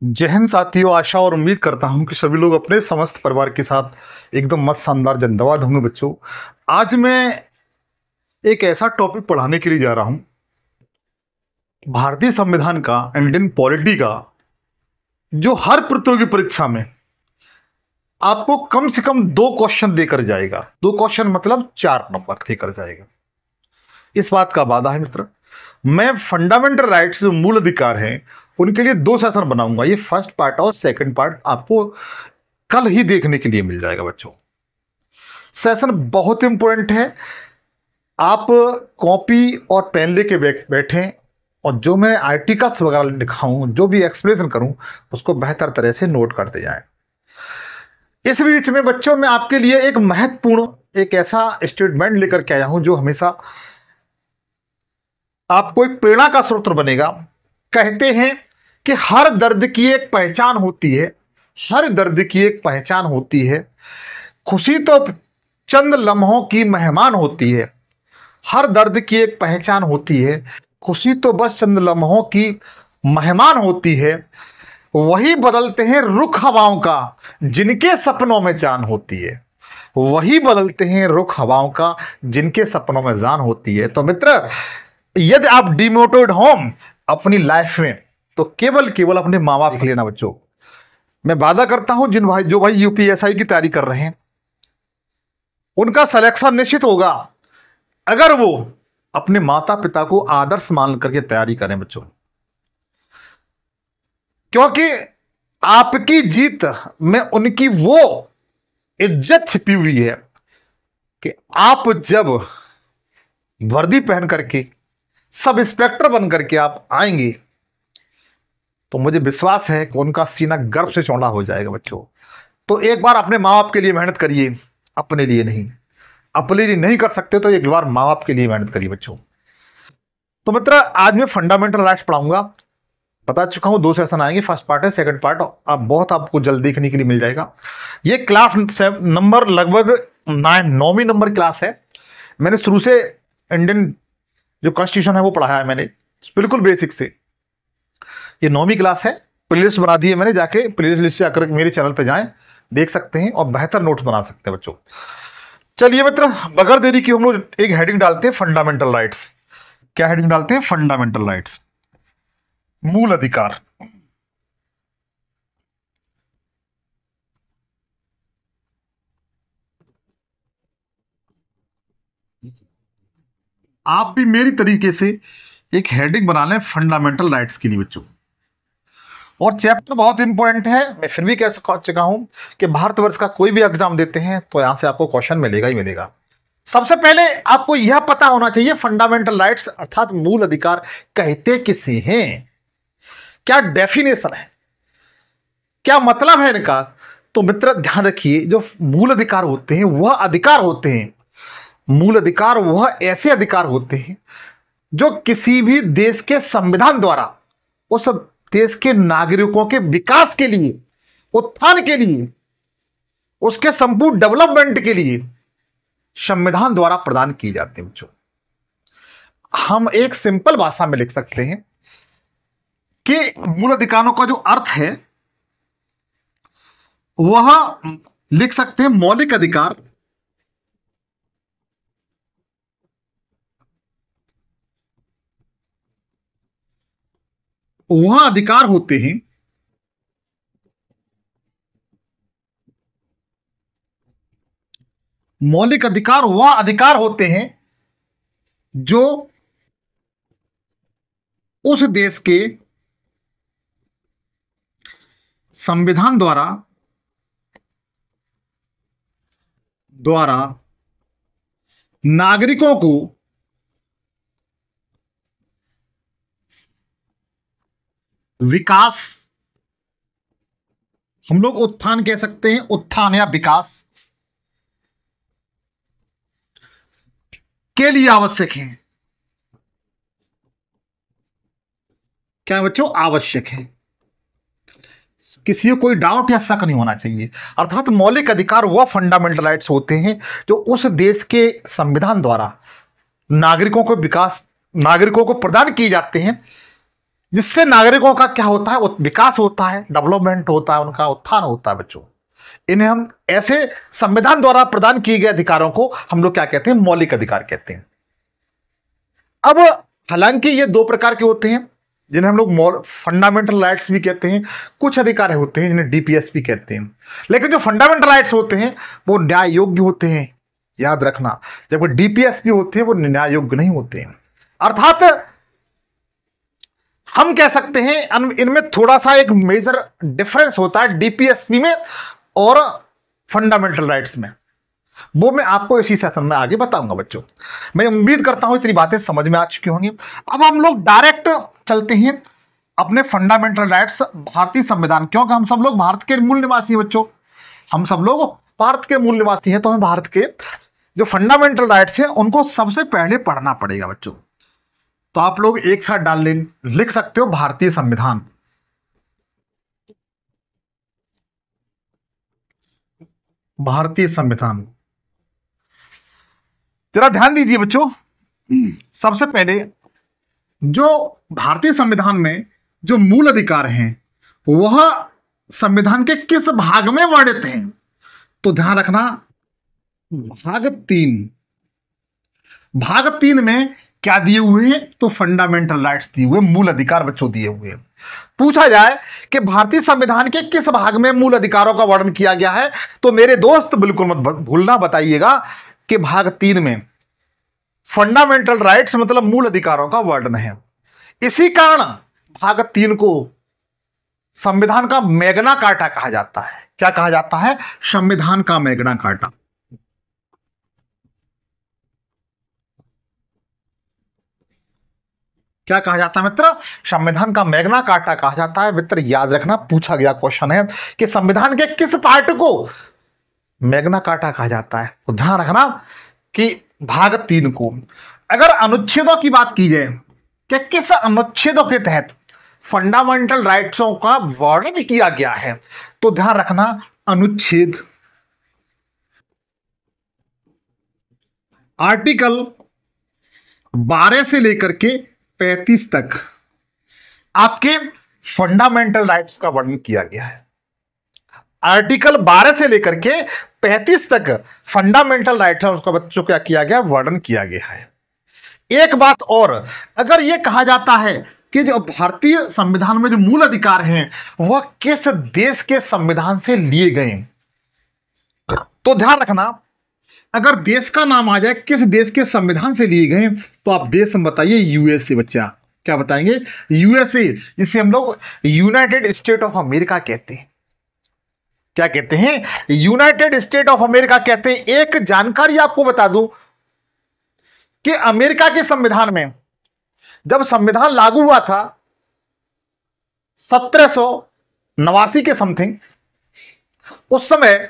जय हिंद साथियों। आशा और उम्मीद करता हूं कि सभी लोग अपने समस्त परिवार के साथ एकदम मस्त शानदार जिंदाबाद होंगे। बच्चों, आज मैं एक ऐसा टॉपिक पढ़ाने के लिए जा रहा हूं, भारतीय संविधान का, इंडियन पॉलिटी का, जो हर प्रतियोगी परीक्षा में आपको कम से कम 2 क्वेश्चन देकर जाएगा। 2 क्वेश्चन मतलब 4 नंबर देकर जाएगा। इस बात का वादा है मित्र। मैं फंडामेंटल राइट्स जो मूल अधिकार हैं उनके लिए 2 सेशन बनाऊंगा। ये फर्स्ट पार्ट और सेकंड पार्ट आपको कल ही देखने के लिए मिल जाएगा। बच्चों, सेशन बहुत इंपॉर्टेंट है। आप कॉपी और पेन लेके बैठें और जो मैं आर्टिकल्स वगैरह लिखाऊं, जो भी एक्सप्लेनेशन करूं, उसको बेहतर तरह से नोट करते जाएं। इस बीच में बच्चों, मैं आपके लिए एक महत्वपूर्ण एक ऐसा स्टेटमेंट लेकर के आया हूं जो हमेशा आपको एक प्रेरणा का स्रोत बनेगा। कहते हैं कि हर दर्द की एक पहचान होती है, हर दर्द की एक पहचान होती है। खुशी तो चंद लम्हों की मेहमान होती है। हर दर्द की एक पहचान होती है, खुशी तो बस चंद लम्हों की मेहमान होती है। वही बदलते हैं रुख हवाओं का जिनके सपनों में जान होती है। वही बदलते हैं रुख हवाओं का जिनके सपनों में जान होती है। तो मित्र, यदि आप डिमोटिवेट हो अपनी लाइफ में तो केवल केवल अपने माँ बाप के लेना। बच्चों, मैं वादा करता हूं जो भाई यूपीएसआई की तैयारी कर रहे हैं उनका सिलेक्शन निश्चित होगा अगर वो अपने माता पिता को आदर्श मान करके तैयारी करें। बच्चों, क्योंकि आपकी जीत में उनकी वो इज्जत छिपी हुई है कि आप जब वर्दी पहन करके सब इंस्पेक्टर बन करके आप आएंगे तो मुझे विश्वास है कि उनका सीना गर्व से चौड़ा हो जाएगा। बच्चों, तो एक बार अपने माँ बाप के लिए मेहनत करिए, अपने लिए नहीं। अपने लिए नहीं कर सकते तो एक बार माँ बाप के लिए मेहनत करिए। बच्चों, तो मित्र, आज मैं फंडामेंटल राइट्स पढ़ाऊंगा। बता चुका हूं 2 सेशन आएंगे, फर्स्ट पार्ट है, सेकंड पार्ट अब आपको जल्द देखने के लिए मिल जाएगा। ये क्लास नंबर लगभग 9वीं नंबर क्लास है। मैंने शुरू से इंडियन जो कॉन्स्टिट्यूशन है वो पढ़ाया है मैंने, बिल्कुल बेसिक से। ये 9वीं क्लास है। प्लेलिस्ट बना दी है मैंने, जाके प्लेलिस्ट से आकर मेरे चैनल पे जाएं, देख सकते हैं और बेहतर नोट्स बना सकते हैं। बच्चों, चलिए मित्र, बगैर देरी की हम लोग एक हेडिंग डालते हैं, फंडामेंटल राइट्स। क्या हेडिंग डालते हैं? फंडामेंटल राइट्स, मूल अधिकार। आप भी मेरी तरीके से एक हेडिंग बना लें फंडामेंटल राइट्स के लिए। बच्चों, और चैप्टर बहुत इंपॉर्टेंट है। मैं फिर भी कह चुका हूं कि भारतवर्ष का कोई भी एग्जाम देते हैं तो यहां से आपको क्वेश्चन मिलेगा ही मिलेगा। सबसे पहले आपको यह पता होना चाहिए फंडामेंटल राइट्स अर्थात मूल अधिकार कहते किसे हैं, क्या डेफिनेशन है, क्या मतलब है इनका। तो मित्र ध्यान रखिए, जो मूल अधिकार होते हैं वह अधिकार होते हैं, मूल अधिकार वह ऐसे अधिकार होते हैं जो किसी भी देश के संविधान द्वारा उस देश के नागरिकों के विकास के लिए, उत्थान के लिए, उसके संपूर्ण डेवलपमेंट के लिए संविधान द्वारा प्रदान किए जाते हैं। बच्चों, हम एक सिंपल भाषा में लिख सकते हैं कि मूल अधिकारों का जो अर्थ है वह लिख सकते हैं मौलिक अधिकार, वह अधिकार होते हैं मौलिक अधिकार वह अधिकार होते हैं जो उस देश के संविधान द्वारा नागरिकों को विकास, हम लोग उत्थान कह सकते हैं, उत्थान या विकास के लिए आवश्यक है। क्या बच्चों? आवश्यक है। किसी को कोई डाउट या शक नहीं होना चाहिए। अर्थात मौलिक अधिकार वह फंडामेंटल राइट्स होते हैं जो उस देश के संविधान द्वारा नागरिकों को प्रदान किए जाते हैं, जिससे नागरिकों का क्या होता है, विकास होता है, डेवलपमेंट होता है, उनका उत्थान होता है बच्चों। इन्हें हम ऐसे संविधान द्वारा प्रदान किए गए अधिकारों को हम लोग क्या कहते हैं, मौलिक अधिकार कहते हैं। अब हालांकि ये दो प्रकार के होते हैं जिन्हें हम लोग फंडामेंटल राइट्स भी कहते हैं, कुछ अधिकार होते हैं जिन्हें डीपीएस भी कहते हैं। लेकिन जो फंडामेंटल राइट्स होते हैं वो न्याय योग्य होते हैं, याद रखना, जबकि डीपीएस भी होते हैं वो न्याय योग्य नहीं होते हैं। अर्थात हम कह सकते हैं इनमें थोड़ा सा एक मेजर डिफरेंस होता है डीपीएसपी में और फंडामेंटल राइट्स में, वो मैं आपको इसी सेशन में आगे बताऊंगा बच्चों। मैं उम्मीद करता हूं इतनी बातें समझ में आ चुकी होंगी। अब हम लोग डायरेक्ट चलते हैं अपने फंडामेंटल राइट्स, भारतीय संविधान, क्योंकि हम सब लोग भारत के मूल निवासी हैं बच्चों, हम सब लोग भारत के मूल निवासी हैं, तो हमें भारत के जो फंडामेंटल राइट्स हैं उनको सबसे पहले पढ़ना पड़ेगा बच्चों। तो आप लोग एक साथ लिख सकते हो भारतीय संविधान। भारतीय संविधान, जरा ध्यान दीजिए बच्चों। सबसे पहले जो भारतीय संविधान में जो मूल अधिकार हैं वह संविधान के किस भाग में वर्णित हैं, तो ध्यान रखना भाग तीन में क्या दिए हुए हैं, तो फंडामेंटल राइट्स दिए हुए, मूल अधिकार बच्चों दिए हुए। पूछा जाए कि भारतीय संविधान के किस भाग में मूल अधिकारों का वर्णन किया गया है, तो मेरे दोस्त बिल्कुल मत भूलना, बताइएगा कि भाग 3 में फंडामेंटल राइट्स मतलब मूल अधिकारों का वर्णन है। इसी कारण भाग 3 को संविधान का मैग्ना कार्टा कहा जाता है। क्या कहा जाता है? संविधान का मैग्ना कार्टा। क्या कहा जाता है मित्र? संविधान का मैग्ना कार्टा कहा जाता है। मित्र याद रखना, पूछा गया क्वेश्चन है कि संविधान के किस पार्ट को मैग्ना कार्टा कहा जाता है, तो ध्यान रखना कि भाग 3 को। अगर अनुच्छेदों की बात की जाए कि किस अनुच्छेदों के तहत फंडामेंटल राइट्सों का वर्णन किया गया है, तो ध्यान रखना अनुच्छेद आर्टिकल 12 से लेकर के 35 तक आपके फंडामेंटल राइट्स का वर्णन किया गया है। आर्टिकल 12 से लेकर के 35 तक फंडामेंटल राइट्स का बच्चों क्या किया गया, वर्णन किया गया है। एक बात और, अगर यह कहा जाता है कि जो भारतीय संविधान में जो मूल अधिकार हैं वह किस देश के संविधान से लिए गए, तो ध्यान रखना अगर देश का नाम आ जाए किस देश के संविधान से लिए गए, तो आप देश में बताइए यूएसए। बच्चा क्या बताएंगे? यूएसए, जिसे हम लोग यूनाइटेड स्टेट ऑफ अमेरिका कहते हैं। क्या कहते हैं? यूनाइटेड स्टेट ऑफ अमेरिका कहते हैं। एक जानकारी आपको बता दूं कि अमेरिका के संविधान में जब संविधान लागू हुआ था 1789 के समथिंग, उस समय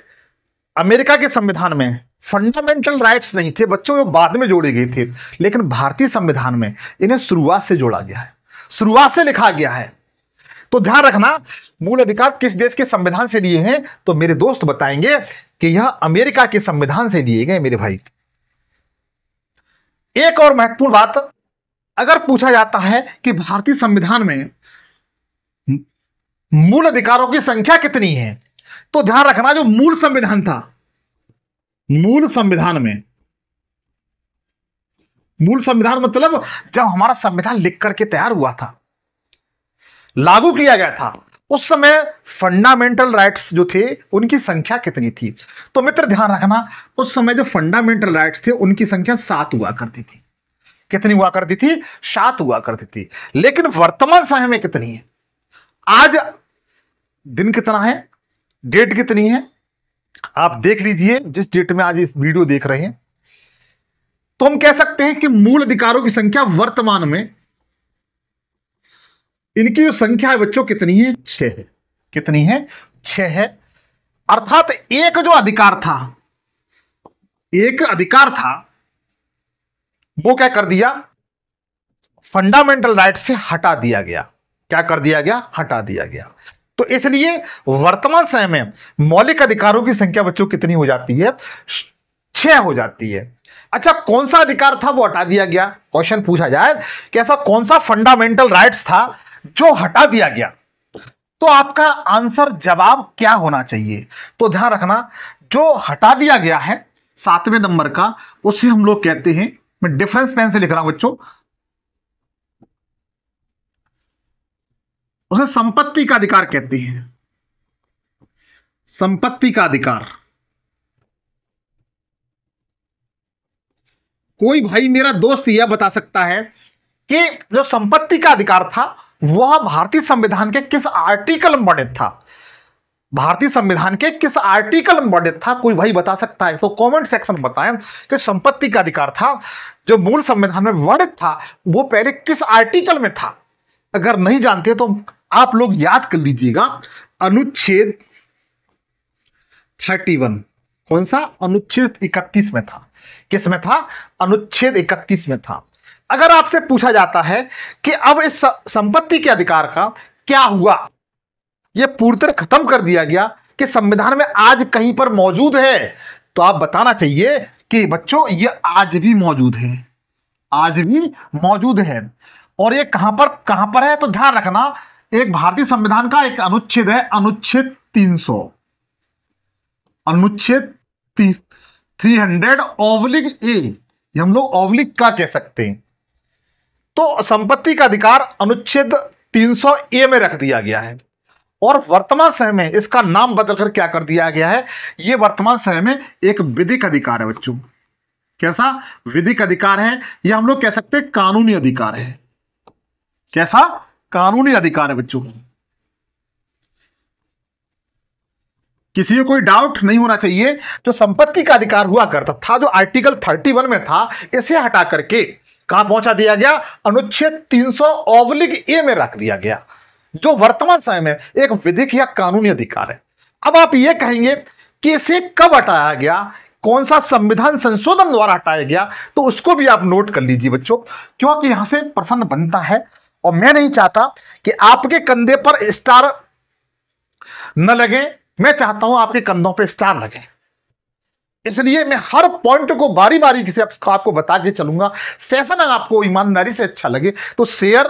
अमेरिका के संविधान में फंडामेंटल राइट्स नहीं थे बच्चों, वो बाद में जोड़े गए थे। लेकिन भारतीय संविधान में इन्हें शुरुआत से जोड़ा गया है, शुरुआत से लिखा गया है। तो ध्यान रखना मूल अधिकार किस देश के संविधान से लिए हैं, तो मेरे दोस्त बताएंगे कि यह अमेरिका के संविधान से लिए गए मेरे भाई। एक और महत्वपूर्ण बात, अगर पूछा जाता है कि भारतीय संविधान में मूल अधिकारों की संख्या कितनी है, तो ध्यान रखना जो मूल संविधान था, मूल संविधान मतलब जब हमारा संविधान लिख करके तैयार हुआ था, लागू किया गया था, उस समय फंडामेंटल राइट्स जो थे उनकी संख्या कितनी थी, तो मित्र ध्यान रखना उस समय जो फंडामेंटल राइट्स थे उनकी संख्या 7 हुआ करती थी। कितनी हुआ करती थी? 7 हुआ करती थी। लेकिन वर्तमान समय में कितनी है? आज दिन कितना है, डेट कितनी है, आप देख लीजिए जिस डेट में आज इस वीडियो देख रहे हैं। तो हम कह सकते हैं कि मूल अधिकारों की संख्या वर्तमान में इनकी जो संख्या है बच्चों कितनी है? 6 है। कितनी है? 6 है। अर्थात एक जो अधिकार था, एक अधिकार था वो क्या कर दिया? फंडामेंटल राइट से हटा दिया गया। क्या कर दिया गया? हटा दिया गया। तो इसलिए वर्तमान समय में मौलिक अधिकारों की संख्या बच्चों कितनी हो जाती है? 6 हो जाती है। अच्छा, कौन सा अधिकार था वो हटा दिया गया? क्वेश्चन पूछा जाए कि ऐसा कौन सा फंडामेंटल राइट्स था जो हटा दिया गया, तो आपका आंसर जवाब क्या होना चाहिए? तो ध्यान रखना, जो हटा दिया गया है 7वें नंबर का, उसे हम लोग कहते हैं, मैं डिफरेंस पेन से लिख रहा हूं बच्चों, उसे संपत्ति का अधिकार कहते हैं। संपत्ति का अधिकार। कोई भाई मेरा दोस्त यह बता सकता है कि जो संपत्ति का अधिकार था वह भारतीय संविधान के किस आर्टिकल में वर्णित था? भारतीय संविधान के किस आर्टिकल में वर्णित था? कोई भाई बता सकता है तो कमेंट सेक्शन में बताएं कि संपत्ति का अधिकार था जो मूल संविधान में वर्णित था वो पहले किस आर्टिकल में था। अगर नहीं जानते तो आप लोग याद कर लीजिएगा, अनुच्छेद 31। कौन सा? अनुच्छेद 31 में था। किस में था? अनुच्छेद 31 में था। अगर आपसे पूछा जाता है कि अब इस संपत्ति के अधिकार का क्या हुआ, यह पूरी तरह खत्म कर दिया गया कि संविधान में आज कहीं पर मौजूद है, तो आप बताना चाहिए कि बच्चों ये आज भी मौजूद है, आज भी मौजूद है। और ये कहां पर है? तो ध्यान रखना, एक भारतीय संविधान का एक अनुच्छेद है, अनुच्छेद 300, अनुच्छेद 300/A, हम लोग ऑब्लिक का कह सकते हैं। तो संपत्ति का अधिकार अनुच्छेद 300A में रख दिया गया है और वर्तमान समय में इसका नाम बदलकर क्या कर दिया गया है? यह वर्तमान समय में एक विधिक अधिकार है बच्चों। कैसा? विधिक अधिकार है, यह हम लोग कह सकते हैं कानूनी अधिकार है। कैसा? कानूनी अधिकार है बच्चों। किसी को कोई डाउट नहीं होना चाहिए। जो संपत्ति का अधिकार हुआ करता था, जो आर्टिकल 31 में था, इसे हटा करके कहां पहुंचा दिया गया? अनुच्छेद 300/A में रख दिया गया, जो वर्तमान समय में एक विधिक या कानूनी अधिकार है। अब आप यह कहेंगे कि इसे कब हटाया गया, कौन सा संविधान संशोधन द्वारा हटाया गया, तो उसको भी आप नोट कर लीजिए बच्चों, क्योंकि यहां से प्रश्न बनता है और मैं नहीं चाहता कि आपके कंधे पर स्टार न लगे, मैं चाहता हूं आपके कंधों पे स्टार लगे। इसलिए मैं हर पॉइंट को बारी बारी से आपको बता के चलूंगा। सेशन अगर आपको ईमानदारी से अच्छा लगे तो शेयर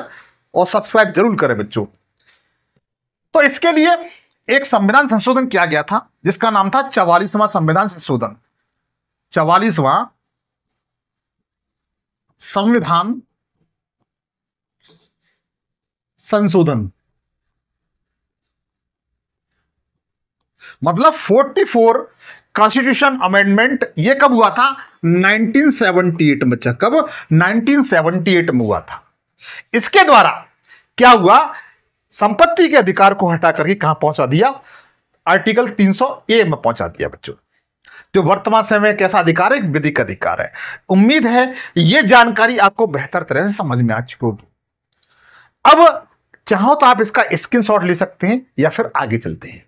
और सब्सक्राइब जरूर करें बच्चों। तो इसके लिए एक संविधान संशोधन किया गया था जिसका नाम था 44वां संविधान संशोधन। 44वां संविधान संशोधन, मतलब 44 कॉन्स्टिट्यूशन अमेंडमेंट। ये कब हुआ था? 1978 में। कब? 1978 में हुआ था। इसके द्वारा क्या हुआ? संपत्ति के अधिकार को हटा करके कहां पहुंचा दिया? आर्टिकल 300A में पहुंचा दिया बच्चों, जो वर्तमान समय में कैसा अधिकार है? एक विधिक अधिकार है। उम्मीद है यह जानकारी आपको बेहतर तरह से समझ में आ चुकी होगी। अब चाहो तो आप इसका स्क्रीनशॉट ले सकते हैं या फिर आगे चलते हैं।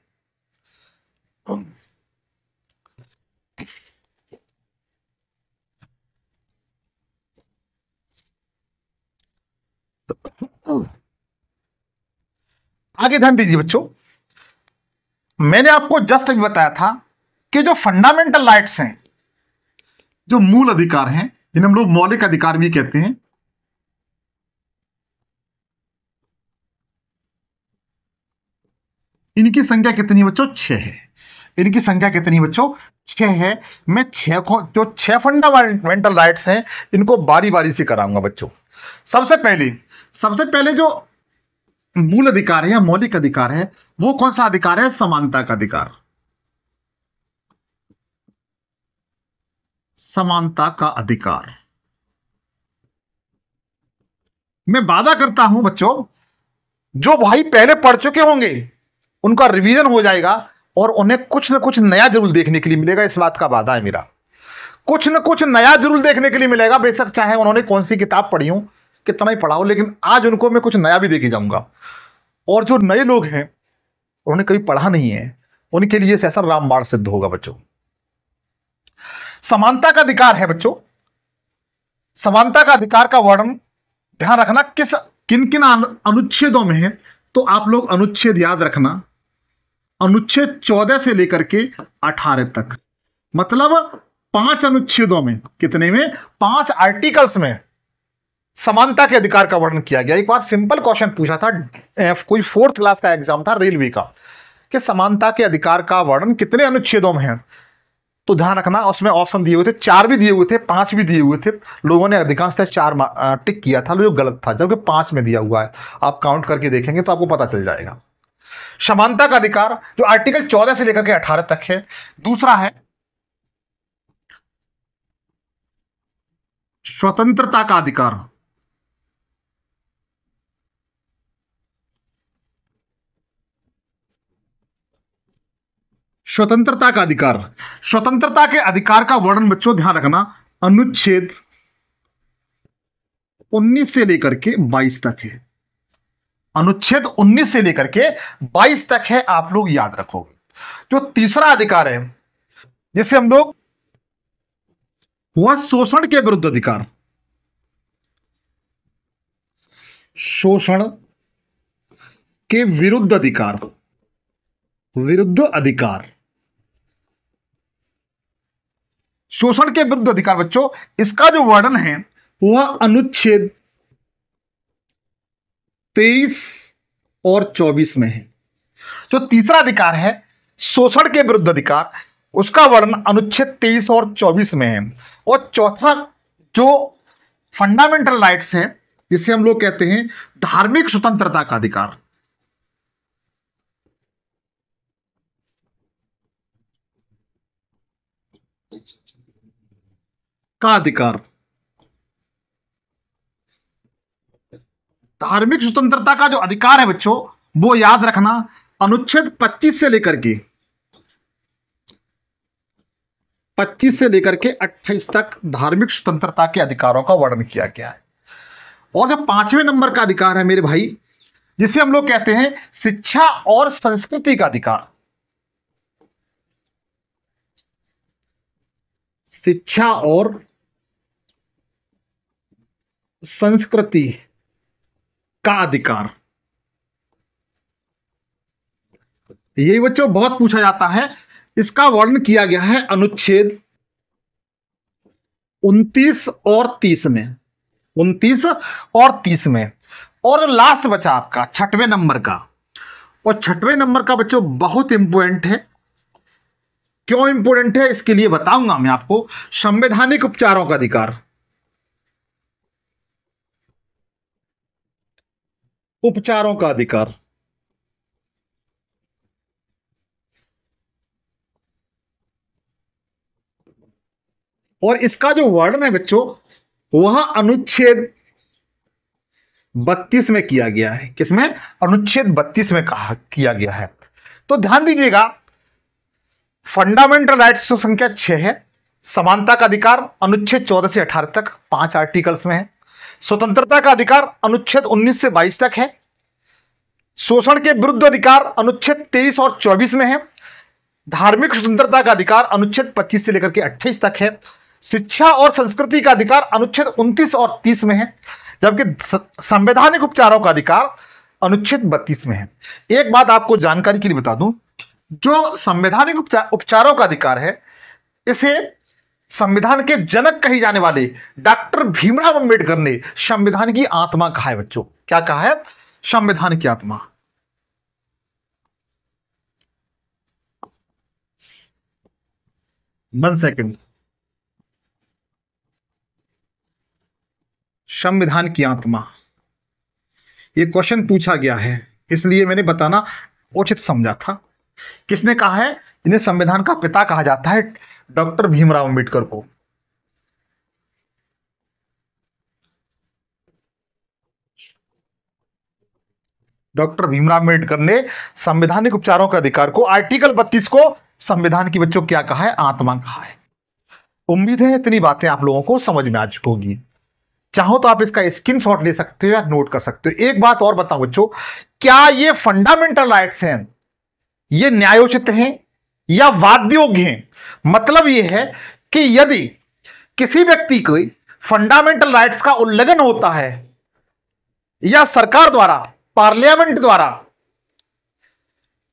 आगे ध्यान दीजिए बच्चों, मैंने आपको जस्ट अभी बताया था कि जो फंडामेंटल राइट्स हैं, जो मूल अधिकार हैं, जिन्हें हम लोग मौलिक अधिकार भी कहते हैं, इनकी संख्या कितनी बच्चों? 6 है। इनकी संख्या कितनी बच्चों? 6 है। मैं 6 को, जो 6 फंडामेंटल राइट्स हैं, इनको बारी बारी से कराऊंगा बच्चों। सबसे पहले जो मूल अधिकार है या मौलिक अधिकार है, वो कौन सा अधिकार है? समानता का अधिकार। समानता का अधिकार। मैं वादा करता हूं बच्चों, जो भाई पहले पढ़ चुके होंगे उनका रिवीजन हो जाएगा और उन्हें कुछ ना कुछ नया जरूर देखने के लिए मिलेगा। इस बात का वादा है मेरा। कुछ ना कुछ नया जरूर देखने के लिए मिलेगा, बेशक चाहे उन्होंने कौन सी किताब पढ़ी हो, कितना ही पढ़ा हो, लेकिन आज उनको मैं कुछ नया भी देके जाऊंगा। और जो नए लोग हैं, उन्होंने कभी पढ़ा नहीं है, उनके लिए ऐसा रामबाण सिद्ध होगा बच्चों। समानता का अधिकार है बच्चों। समानता का अधिकार का वर्णन ध्यान रखना किन किन अनुच्छेदों में है, तो आप लोग अनुच्छेद याद रखना। अनुच्छेद 14 से लेकर के 18 तक, मतलब 5 अनुच्छेदों में, कितने में? 5 आर्टिकल्स में समानता के अधिकार का वर्णन किया गया। एक बार सिंपल क्वेश्चन पूछा था, कोई 4th क्लास का एग्जाम था रेलवे का, कि समानता के अधिकार का वर्णन कितने अनुच्छेदों में है। तो ध्यान रखना, उसमें ऑप्शन दिए हुए थे, 4 भी दिए हुए थे, 5 भी दिए हुए थे। लोगों ने अधिकांशतः 4 टिक किया था, जो गलत था, जबकि 5 में दिया हुआ है। आप काउंट करके देखेंगे तो आपको पता चल जाएगा। समानता का अधिकार जो आर्टिकल 14 से लेकर के 18 तक है। दूसरा है स्वतंत्रता का अधिकार। स्वतंत्रता का अधिकार, स्वतंत्रता के अधिकार का वर्णन बच्चों ध्यान रखना अनुच्छेद 19 से लेकर के 22 तक है। अनुच्छेद 19 से लेकर के 22 तक है, आप लोग याद रखोगे। जो तीसरा अधिकार है जिसे हम लोग, वह शोषण के विरुद्ध अधिकार। शोषण के विरुद्ध अधिकार, विरुद्ध अधिकार, शोषण के विरुद्ध अधिकार बच्चों, इसका जो वर्णन है वह अनुच्छेद 23 और 24 में है। जो तीसरा अधिकार है शोषण के विरुद्ध अधिकार, उसका वर्णन अनुच्छेद 23 और 24 में है। और चौथा जो फंडामेंटल राइट्स है, जिसे हम लोग कहते हैं धार्मिक स्वतंत्रता का अधिकार। धार्मिक स्वतंत्रता का जो अधिकार है बच्चों, वो याद रखना अनुच्छेद 25 से लेकर के 28 तक धार्मिक स्वतंत्रता के अधिकारों का वर्णन किया गया है। और जो 5वें नंबर का अधिकार है मेरे भाई, जिसे हम लोग कहते हैं शिक्षा और संस्कृति का अधिकार। शिक्षा और संस्कृति का अधिकार, यही बच्चों बहुत पूछा जाता है। इसका वर्णन किया गया है अनुच्छेद 29 और 30 में। 29 और 30 में। और लास्ट बचा आपका 6वें नंबर का, और 6वें नंबर का बच्चों बहुत इंपॉर्टेंट है। क्यों इंपॉर्टेंट है इसके लिए बताऊंगा मैं आपको। संवैधानिक उपचारों का अधिकार। उपचारों का अधिकार, और इसका जो वर्णन है बच्चों वह अनुच्छेद 32 में किया गया है। किसमें? अनुच्छेद 32 में किया गया है। तो ध्यान दीजिएगा, फंडामेंटल राइट्स की संख्या 6 है। समानता का अधिकार अनुच्छेद 14 से 18 तक 5 आर्टिकल्स में है। स्वतंत्रता का अधिकार अनुच्छेद 19 से 22 तक है। शोषण के विरुद्ध अधिकार अनुच्छेद 23 और 24 में है। धार्मिक स्वतंत्रता का अधिकार अनुच्छेद 25 से लेकर के 28 तक है। शिक्षा और संस्कृति का अधिकार अनुच्छेद 29 और 30 में है, जबकि संवैधानिक उपचारों का अधिकार अनुच्छेद 32 में है। एक बात आपको जानकारी के लिए बता दूं, जो संवैधानिक उपचारों का अधिकार है, इसे संविधान के जनक कही जाने वाले डॉक्टर भीमराव अंबेडकर ने संविधान की आत्मा कहा है बच्चों। क्या कहा है? संविधान की आत्मा। One second. संविधान की आत्मा, यह क्वेश्चन पूछा गया है, इसलिए मैंने बताना उचित समझा था। किसने कहा है? इन्हें संविधान का पिता कहा जाता है, डॉक्टर भीमराव अंबेडकर को। डॉक्टर भीमराव अंबेडकर ने संवैधानिक उपचारों के अधिकार को, आर्टिकल 32 को संविधान की बच्चों क्या कहा है? आत्मा कहा है। उम्मीद है इतनी बातें आप लोगों को समझ में आ चुकी होगी। चाहो तो आप इसका स्क्रीनशॉट ले सकते हो या नोट कर सकते हो। एक बात और बताओ बच्चों, क्या ये फंडामेंटल राइट्स हैं, ये न्यायोचित हैं या वाद्योग्य हैं? मतलब ये है कि यदि किसी व्यक्ति को फंडामेंटल राइट्स का उल्लंघन होता है या सरकार द्वारा, पार्लियामेंट द्वारा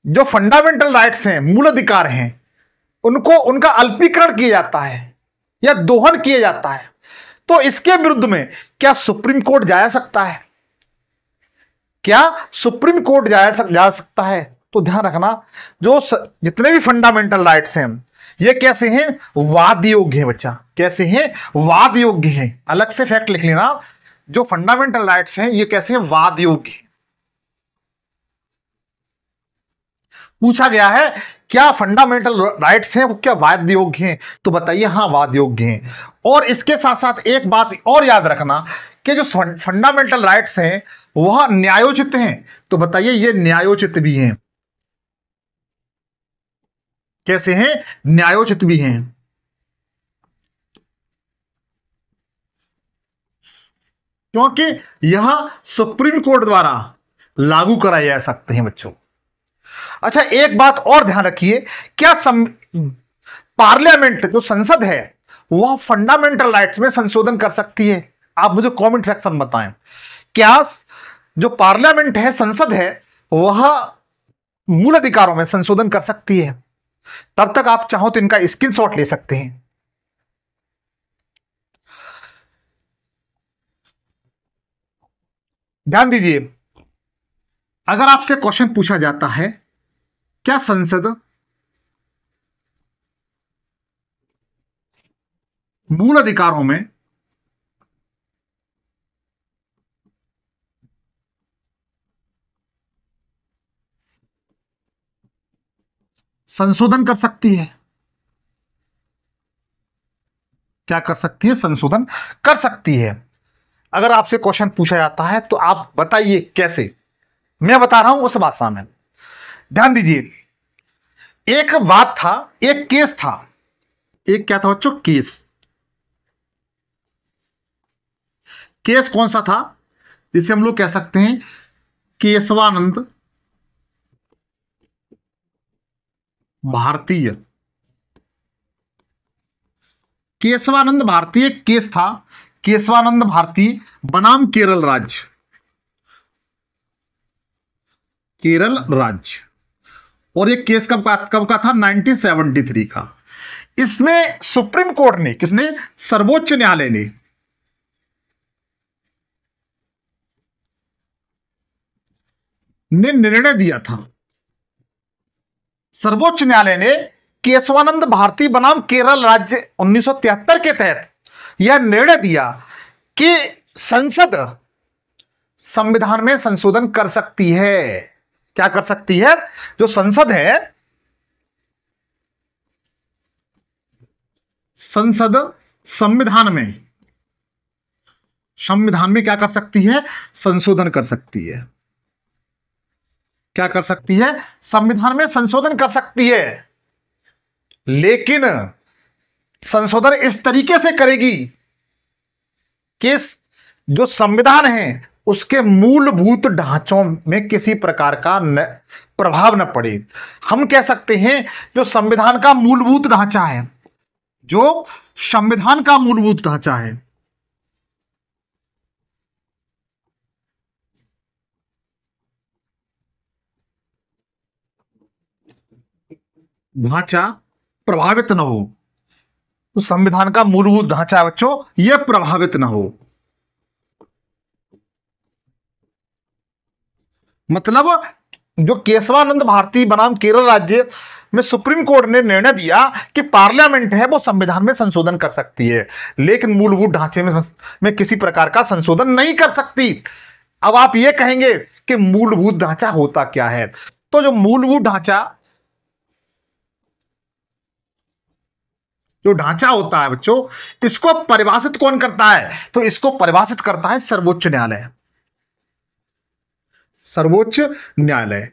जो फंडामेंटल राइट्स हैं, मूल अधिकार हैं, उनको उनका अल्पीकरण किया जाता है, या दोहन किया जाता है, तो इसके विरुद्ध में क्या सुप्रीम कोर्ट जा सकता है? क्या सुप्रीम कोर्ट जा सकता है? तो ध्यान रखना, जितने भी फंडामेंटल राइट्स हैं ये कैसे हैं? वाद योग्य है बच्चा। कैसे हैं? वाद योग्य है। अलग से फैक्ट लिख लेना, जो फंडामेंटल राइट्स हैं ये कैसे हैं? वाद योग्य है। पूछा गया है क्या फंडामेंटल राइट्स हैं वो क्या वाद योग्य हैं? तो बताइए हाँ, वाद योग्य हैं। और इसके साथ साथ एक बात और याद रखना कि जो फंडामेंटल राइट्स हैं वह न्यायोचित हैं। तो बताइए ये न्यायोचित भी हैं। कैसे हैं? न्यायोचित भी हैं। क्योंकि यह सुप्रीम कोर्ट द्वारा लागू कराए जा सकते हैं बच्चों। अच्छा, एक बात और ध्यान रखिए, क्या पार्लियामेंट जो संसद है वह फंडामेंटल राइट्स में संशोधन कर सकती है? आप मुझे कमेंट सेक्शन में बताएं, क्या जो पार्लियामेंट है, संसद है, वह मूल अधिकारों में संशोधन कर सकती है? तब तक आप चाहो तो इनका स्क्रीनशॉट ले सकते हैं। ध्यान दीजिए, अगर आपसे क्वेश्चन पूछा जाता है क्या संसद मूल अधिकारों में संशोधन कर सकती है? क्या कर सकती है? संशोधन कर सकती है। अगर आपसे क्वेश्चन पूछा जाता है तो आप बताइए कैसे। मैं बता रहा हूं उस भाषा में। ध्यान दीजिए, एक बात था, एक केस था। एक क्या था बच्चों? केस। केस कौन सा था? जिसे हम लोग कह सकते हैं केशवानंद भारतीय। केशवानंद भारतीय केस था। केशवानंद भारतीय बनाम केरल राज्य। केरल राज्य। और ये केस कब का था? 1973 का। इसमें सुप्रीम कोर्ट ने, किसने? सर्वोच्च न्यायालय ने निर्णय दिया था। सर्वोच्च न्यायालय ने केशवानंद भारती बनाम केरल राज्य 1973 के तहत यह निर्णय दिया कि संसद संविधान में संशोधन कर सकती है। क्या कर सकती है? जो संसद है, संसद संविधान में क्या कर सकती है? संशोधन कर सकती है। क्या कर सकती है? संविधान में संशोधन कर सकती है। लेकिन संशोधन इस तरीके से करेगी कि जो संविधान है उसके मूलभूत ढांचों में किसी प्रकार का प्रभाव न पड़े। हम कह सकते हैं जो संविधान का मूलभूत ढांचा है, जो संविधान का मूलभूत ढांचा है, ढांचा प्रभावित न हो। तो संविधान का मूलभूत ढांचा है बच्चों, यह प्रभावित न हो। मतलब जो केशवानंद भारती बनाम केरल राज्य में सुप्रीम कोर्ट ने निर्णय दिया कि पार्लियामेंट है वो संविधान में संशोधन कर सकती है, लेकिन मूलभूत ढांचे में किसी प्रकार का संशोधन नहीं कर सकती। अब आप ये कहेंगे कि मूलभूत ढांचा होता क्या है? तो जो मूलभूत ढांचा, जो ढांचा होता है बच्चों, इसको परिभाषित कौन करता है? तो इसको परिभाषित करता है सर्वोच्च न्यायालय। सर्वोच्च न्यायालय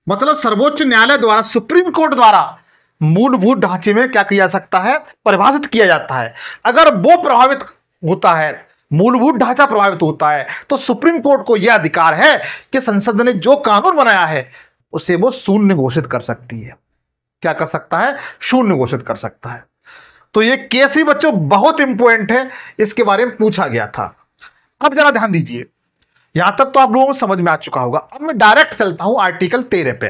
मतलब सर्वोच्च न्यायालय द्वारा, सुप्रीम कोर्ट द्वारा मूलभूत ढांचे में क्या किया जा सकता है? परिभाषित किया जाता है। अगर वो प्रभावित होता है, मूलभूत ढांचा प्रभावित होता है, तो सुप्रीम कोर्ट को यह अधिकार है कि संसद ने जो कानून बनाया है उसे वो शून्य घोषित कर सकती है। क्या कर सकता है? शून्य घोषित कर सकता है। तो ये केस भी बच्चों बहुत इंपॉर्टेंट है, इसके बारे में पूछा गया था। अब जरा ध्यान दीजिए, यहां तक तो आप लोगों को समझ में आ चुका होगा। अब मैं डायरेक्ट चलता हूं आर्टिकल 13 पे,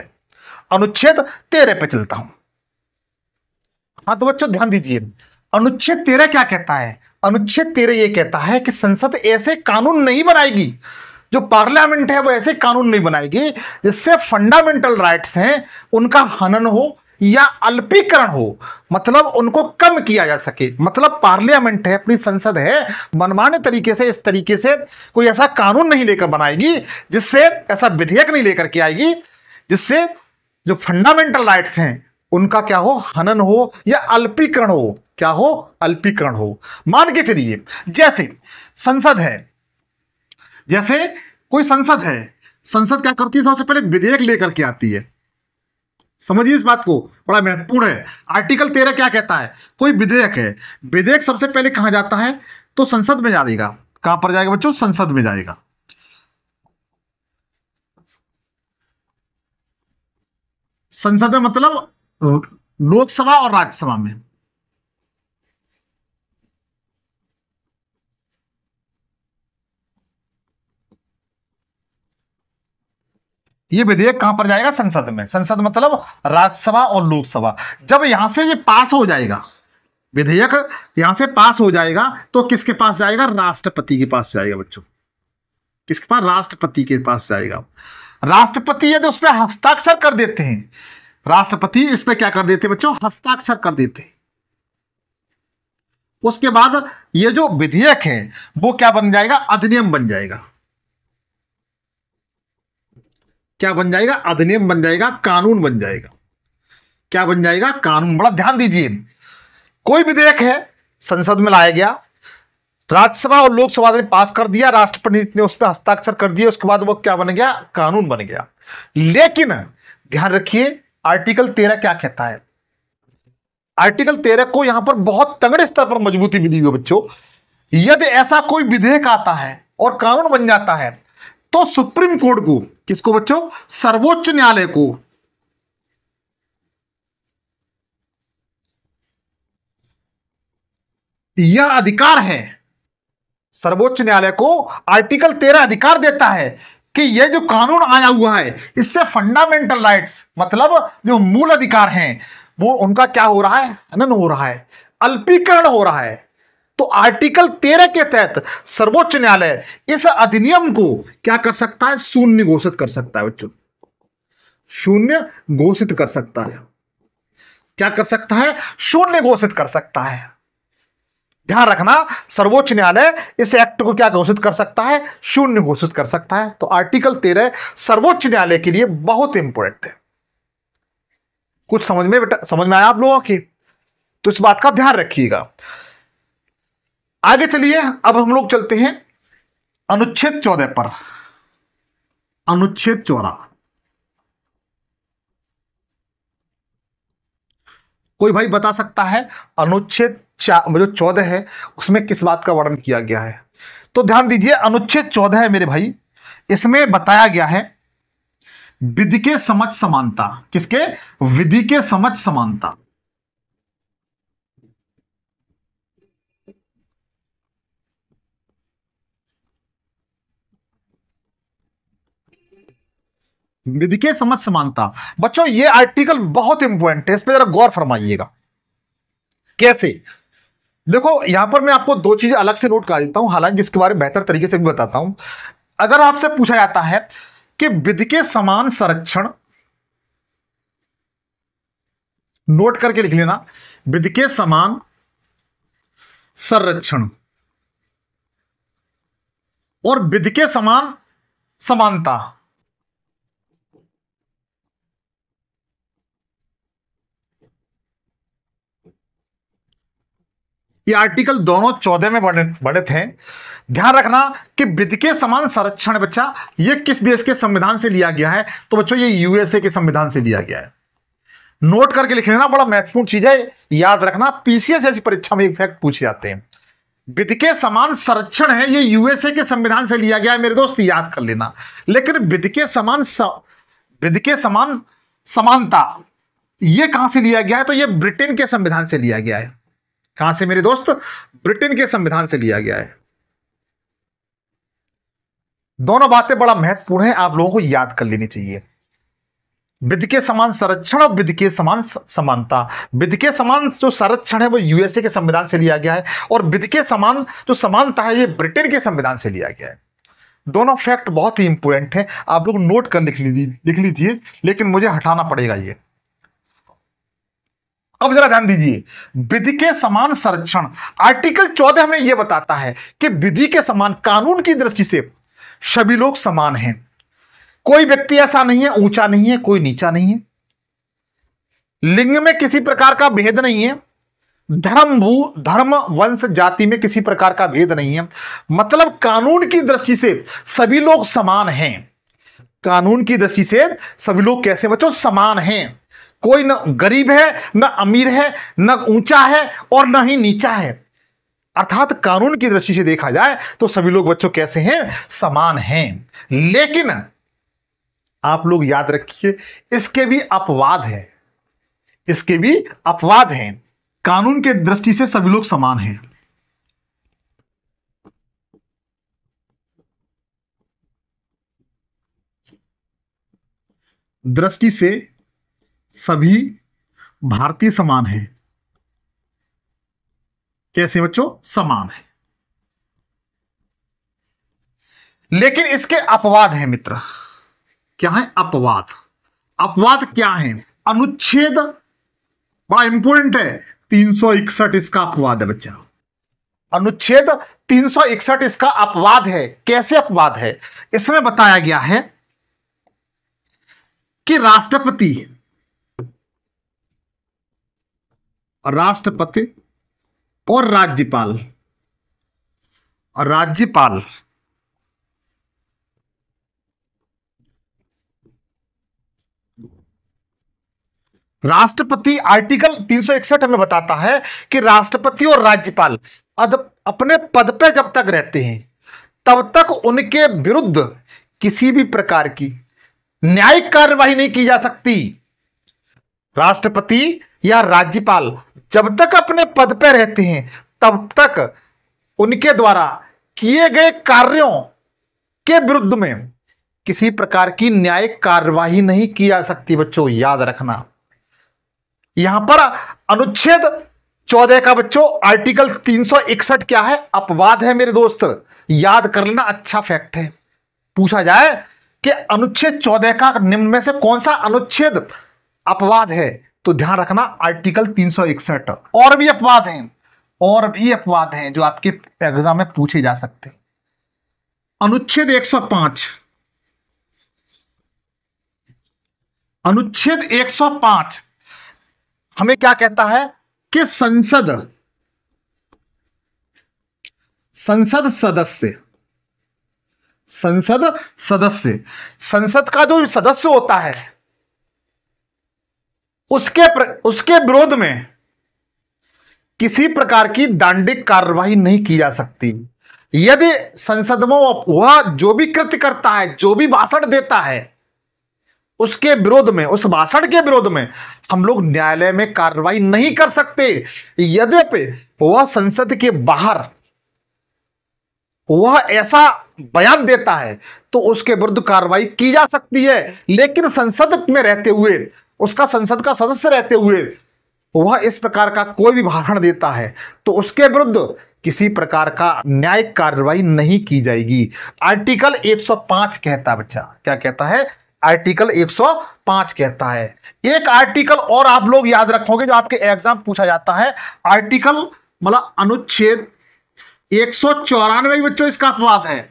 अनुच्छेद 13 पे चलता हूं। हाँ तो बच्चों ध्यान दीजिए, अनुच्छेद 13 क्या कहता है? अनुच्छेद 13 ये कहता है कि संसद ऐसे कानून नहीं बनाएगी, जो पार्लियामेंट है वो ऐसे कानून नहीं बनाएगी जिससे फंडामेंटल राइट्स हैं उनका हनन हो या अल्पीकरण हो, मतलब उनको कम किया जा सके। मतलब पार्लियामेंट है, अपनी संसद है, मनमाने तरीके से इस तरीके से कोई ऐसा कानून नहीं लेकर बनाएगी, जिससे ऐसा विधेयक नहीं लेकर के आएगी जिससे जो फंडामेंटल राइट्स हैं उनका क्या हो, हनन हो या अल्पीकरण हो। क्या हो? अल्पीकरण हो। मान के चलिए जैसे संसद है, जैसे कोई संसद है, संसद क्या करती है? सबसे पहले विधेयक लेकर के आती है। समझिए इस बात को, बड़ा महत्वपूर्ण है। आर्टिकल 13 क्या कहता है? कोई विधेयक है, विधेयक सबसे पहले कहां जाता है? तो संसद में जाएगा। कहां पर जाएगा बच्चों? संसद में जाएगा। संसद में मतलब लोकसभा और राज्यसभा में। ये विधेयक कहां पर जाएगा? संसद में। संसद मतलब राज्यसभा और लोकसभा। जब यहां से ये पास हो जाएगा, विधेयक यहां से पास हो जाएगा, तो किसके पास जाएगा? राष्ट्रपति के पास जाएगा बच्चों। किसके पास? राष्ट्रपति के पास जाएगा। राष्ट्रपति यदि उस पर हस्ताक्षर कर देते हैं, राष्ट्रपति इस पे क्या कर देते हैं बच्चों? हस्ताक्षर कर देते हैं। उसके बाद ये जो विधेयक है वो क्या बन जाएगा? अधिनियम बन जाएगा। क्या बन जाएगा? अधिनियम बन जाएगा, कानून बन जाएगा। क्या बन जाएगा? कानून। बड़ा ध्यान दीजिए, कोई विधेयक है, संसद में लाया गया, राज्यसभा और लोकसभा ने पास कर दिया, राष्ट्रपति ने उस पर हस्ताक्षर कर दिया, उसके बाद वो क्या बन गया? कानून बन गया। लेकिन ध्यान रखिए आर्टिकल 13 क्या कहता है? आर्टिकल 13 को यहां पर बहुत तगड़े स्तर पर मजबूती मिली हुई है बच्चों। यदि ऐसा कोई विधेयक आता है और कानून बन जाता है, तो सुप्रीम कोर्ट को, किसको बच्चों? सर्वोच्च न्यायालय को, यह अधिकार है, सर्वोच्च न्यायालय को आर्टिकल 13 अधिकार देता है कि यह जो कानून आया हुआ है इससे फंडामेंटल राइट्स, मतलब जो मूल अधिकार हैं, वो उनका क्या हो रहा है? हनन हो रहा है, अल्पीकरण हो रहा है। तो आर्टिकल 13 के तहत सर्वोच्च न्यायालय इस अधिनियम को क्या कर सकता है? शून्य घोषित कर सकता है बच्चों। शून्य घोषित कर सकता है। क्या कर सकता है? शून्य घोषित कर सकता है। ध्यान रखना, सर्वोच्च न्यायालय इस एक्ट को क्या घोषित कर सकता है? शून्य घोषित कर सकता है। तो आर्टिकल 13 सर्वोच्च न्यायालय के लिए बहुत इंपॉर्टेंट है। कुछ समझ में बेटा, समझ में आया आप लोगों की? तो इस बात का ध्यान रखिएगा। आगे चलिए, अब हम लोग चलते हैं अनुच्छेद 14 पर। अनुच्छेद 14, कोई भाई बता सकता है अनुच्छेद जो 14 है उसमें किस बात का वर्णन किया गया है? तो ध्यान दीजिए, अनुच्छेद 14 है मेरे भाई, इसमें बताया गया है विधि के समझ समानता। किसके? विधि के समझ समानता। विधि के समझ समानता। बच्चों ये आर्टिकल बहुत इंपॉर्टेंट है, इस पर जरा गौर फरमाइएगा। कैसे? देखो यहां पर मैं आपको दो चीजें अलग से नोट करा देता हूं, हालांकि इसके बारे में बेहतर तरीके से भी बताता हूं। अगर आपसे पूछा जाता है कि विधि के समान संरक्षण, नोट करके लिख लेना, विधि के समान संरक्षण और विधि के समान समानता, ये आर्टिकल दोनों 14 में वर्णित हैं। ध्यान रखना कि विधि के समान संरक्षण बच्चा ये किस देश के संविधान से लिया गया है? तो बच्चों ये यूएसए के संविधान से लिया गया है। नोट करके लिख लेना, बड़ा महत्वपूर्ण चीज है, याद रखना। पीसीएस ऐसी परीक्षा में एक फैक्ट पूछे जाते हैं। विधि के समान संरक्षण है, ये यूएसए के संविधान से लिया गया है मेरे दोस्त, याद कर लेना। लेकिन विधि के समान समानता ये कहां से लिया गया है? तो ये ब्रिटेन के संविधान से लिया गया है। कहां से मेरे दोस्त? ब्रिटेन के संविधान से लिया गया है। दोनों बातें बड़ा महत्वपूर्ण है, आप लोगों को याद कर लेनी चाहिए। विधि के समान संरक्षण और विधि के समान समानता। विधि के समान जो संरक्षण है वो यूएसए के संविधान से लिया गया है, और विधि के समान जो समानता है ये ब्रिटेन के संविधान से लिया गया है। दोनों फैक्ट बहुत ही इंपॉर्टेंट है, आप लोग नोट कर लिख लीजिए, लेकिन मुझे हटाना पड़ेगा ये। अब जरा ध्यान दीजिए, विधि के समान संरक्षण, आर्टिकल 14 हमें यह बताता है कि विधि के समान, कानून की दृष्टि से सभी लोग समान हैं। कोई व्यक्ति ऐसा नहीं है, ऊंचा नहीं है, कोई नीचा नहीं है, लिंग में किसी प्रकार का भेद नहीं है, धर्म वंश जाति में किसी प्रकार का भेद नहीं है। मतलब कानून की दृष्टि से सभी लोग समान हैं। कानून की दृष्टि से सभी लोग कैसे बच्चों? समान हैं। कोई न गरीब है, न अमीर है, न ऊंचा है और न ही नीचा है। अर्थात कानून की दृष्टि से देखा जाए तो सभी लोग बच्चों कैसे हैं? समान हैं। लेकिन आप लोग याद रखिए, इसके भी अपवाद है, इसके भी अपवाद हैं। कानून के दृष्टि से सभी लोग समान हैं, दृष्टि से सभी भारतीय समान हैं। कैसे बच्चों? समान है। लेकिन इसके अपवाद हैं मित्र। क्या है अपवाद? अपवाद क्या है? अनुच्छेद, बड़ा इंपोर्टेंट है, 361 इसका अपवाद है बच्चा। अनुच्छेद 361 इसका अपवाद है। कैसे अपवाद है? इसमें बताया गया है कि राष्ट्रपति और राज्यपाल राष्ट्रपति, आर्टिकल 361 हमें बताता है कि राष्ट्रपति और राज्यपाल अपने पद पे जब तक रहते हैं तब तक उनके विरुद्ध किसी भी प्रकार की न्यायिक कार्यवाही नहीं की जा सकती। राष्ट्रपति या राज्यपाल जब तक अपने पद पे रहते हैं तब तक उनके द्वारा किए गए कार्यों के विरुद्ध में किसी प्रकार की न्यायिक कार्यवाही नहीं की जा सकती। बच्चों याद रखना, यहां पर अनुच्छेद 14 का बच्चों आर्टिकल 361 क्या है? अपवाद है मेरे दोस्त, याद कर लेना, अच्छा फैक्ट है। पूछा जाए कि अनुच्छेद 14 का निम्न में से कौन सा अनुच्छेद अपवाद है, तो ध्यान रखना आर्टिकल 361। और भी अपवाद हैं जो आपके एग्जाम में पूछे जा सकते हैं। अनुच्छेद 105 हमें क्या कहता है कि संसद का जो सदस्य होता है उसके विरोध में किसी प्रकार की दंडिक कार्यवाही नहीं की जा सकती। यदि संसद में वह जो भी कृत्य करता है, जो भी भाषण देता है, उसके विरोध में, उस भाषण के विरोध में हम लोग न्यायालय में कार्रवाई नहीं कर सकते। यद्यपि वह संसद के बाहर वह ऐसा बयान देता है तो उसके विरुद्ध कार्रवाई की जा सकती है, लेकिन संसद में रहते हुए, उसका संसद का सदस्य रहते हुए वह इस प्रकार का कोई भी भाषण देता है तो उसके विरुद्ध किसी प्रकार का न्यायिक कार्रवाई नहीं की जाएगी। आर्टिकल 105 कहता है बच्चा, क्या कहता है? आर्टिकल 105 कहता है। एक आर्टिकल और आप लोग याद रखोगे जो आपके एग्जाम पूछा जाता है, आर्टिकल मतलब अनुच्छेद 194 बच्चों इसका अपवाद है।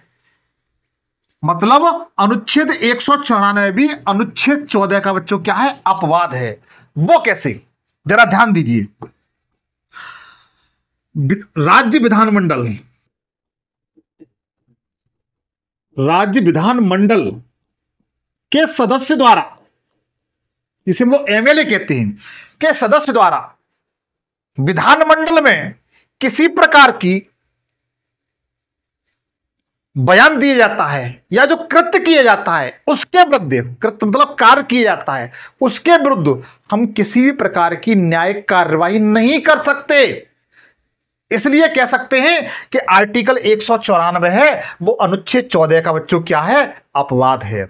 मतलब अनुच्छेद 194 भी अनुच्छेद 14 का बच्चों क्या है? अपवाद है। वो कैसे? जरा ध्यान दीजिए। राज्य विधानमंडल के सदस्य द्वारा, जिसे हम लोग एमएलए कहते हैं, के सदस्य द्वारा विधानमंडल में किसी प्रकार की बयान दिया जाता है या जो कृत्य किया जाता है उसके विरुद्ध, कृत्य मतलब कार्य किया जाता है, उसके विरुद्ध हम किसी भी प्रकार की न्यायिक कार्यवाही नहीं कर सकते। इसलिए कह सकते हैं कि आर्टिकल 194 है वो अनुच्छेद 14 का बच्चों क्या है? अपवाद है।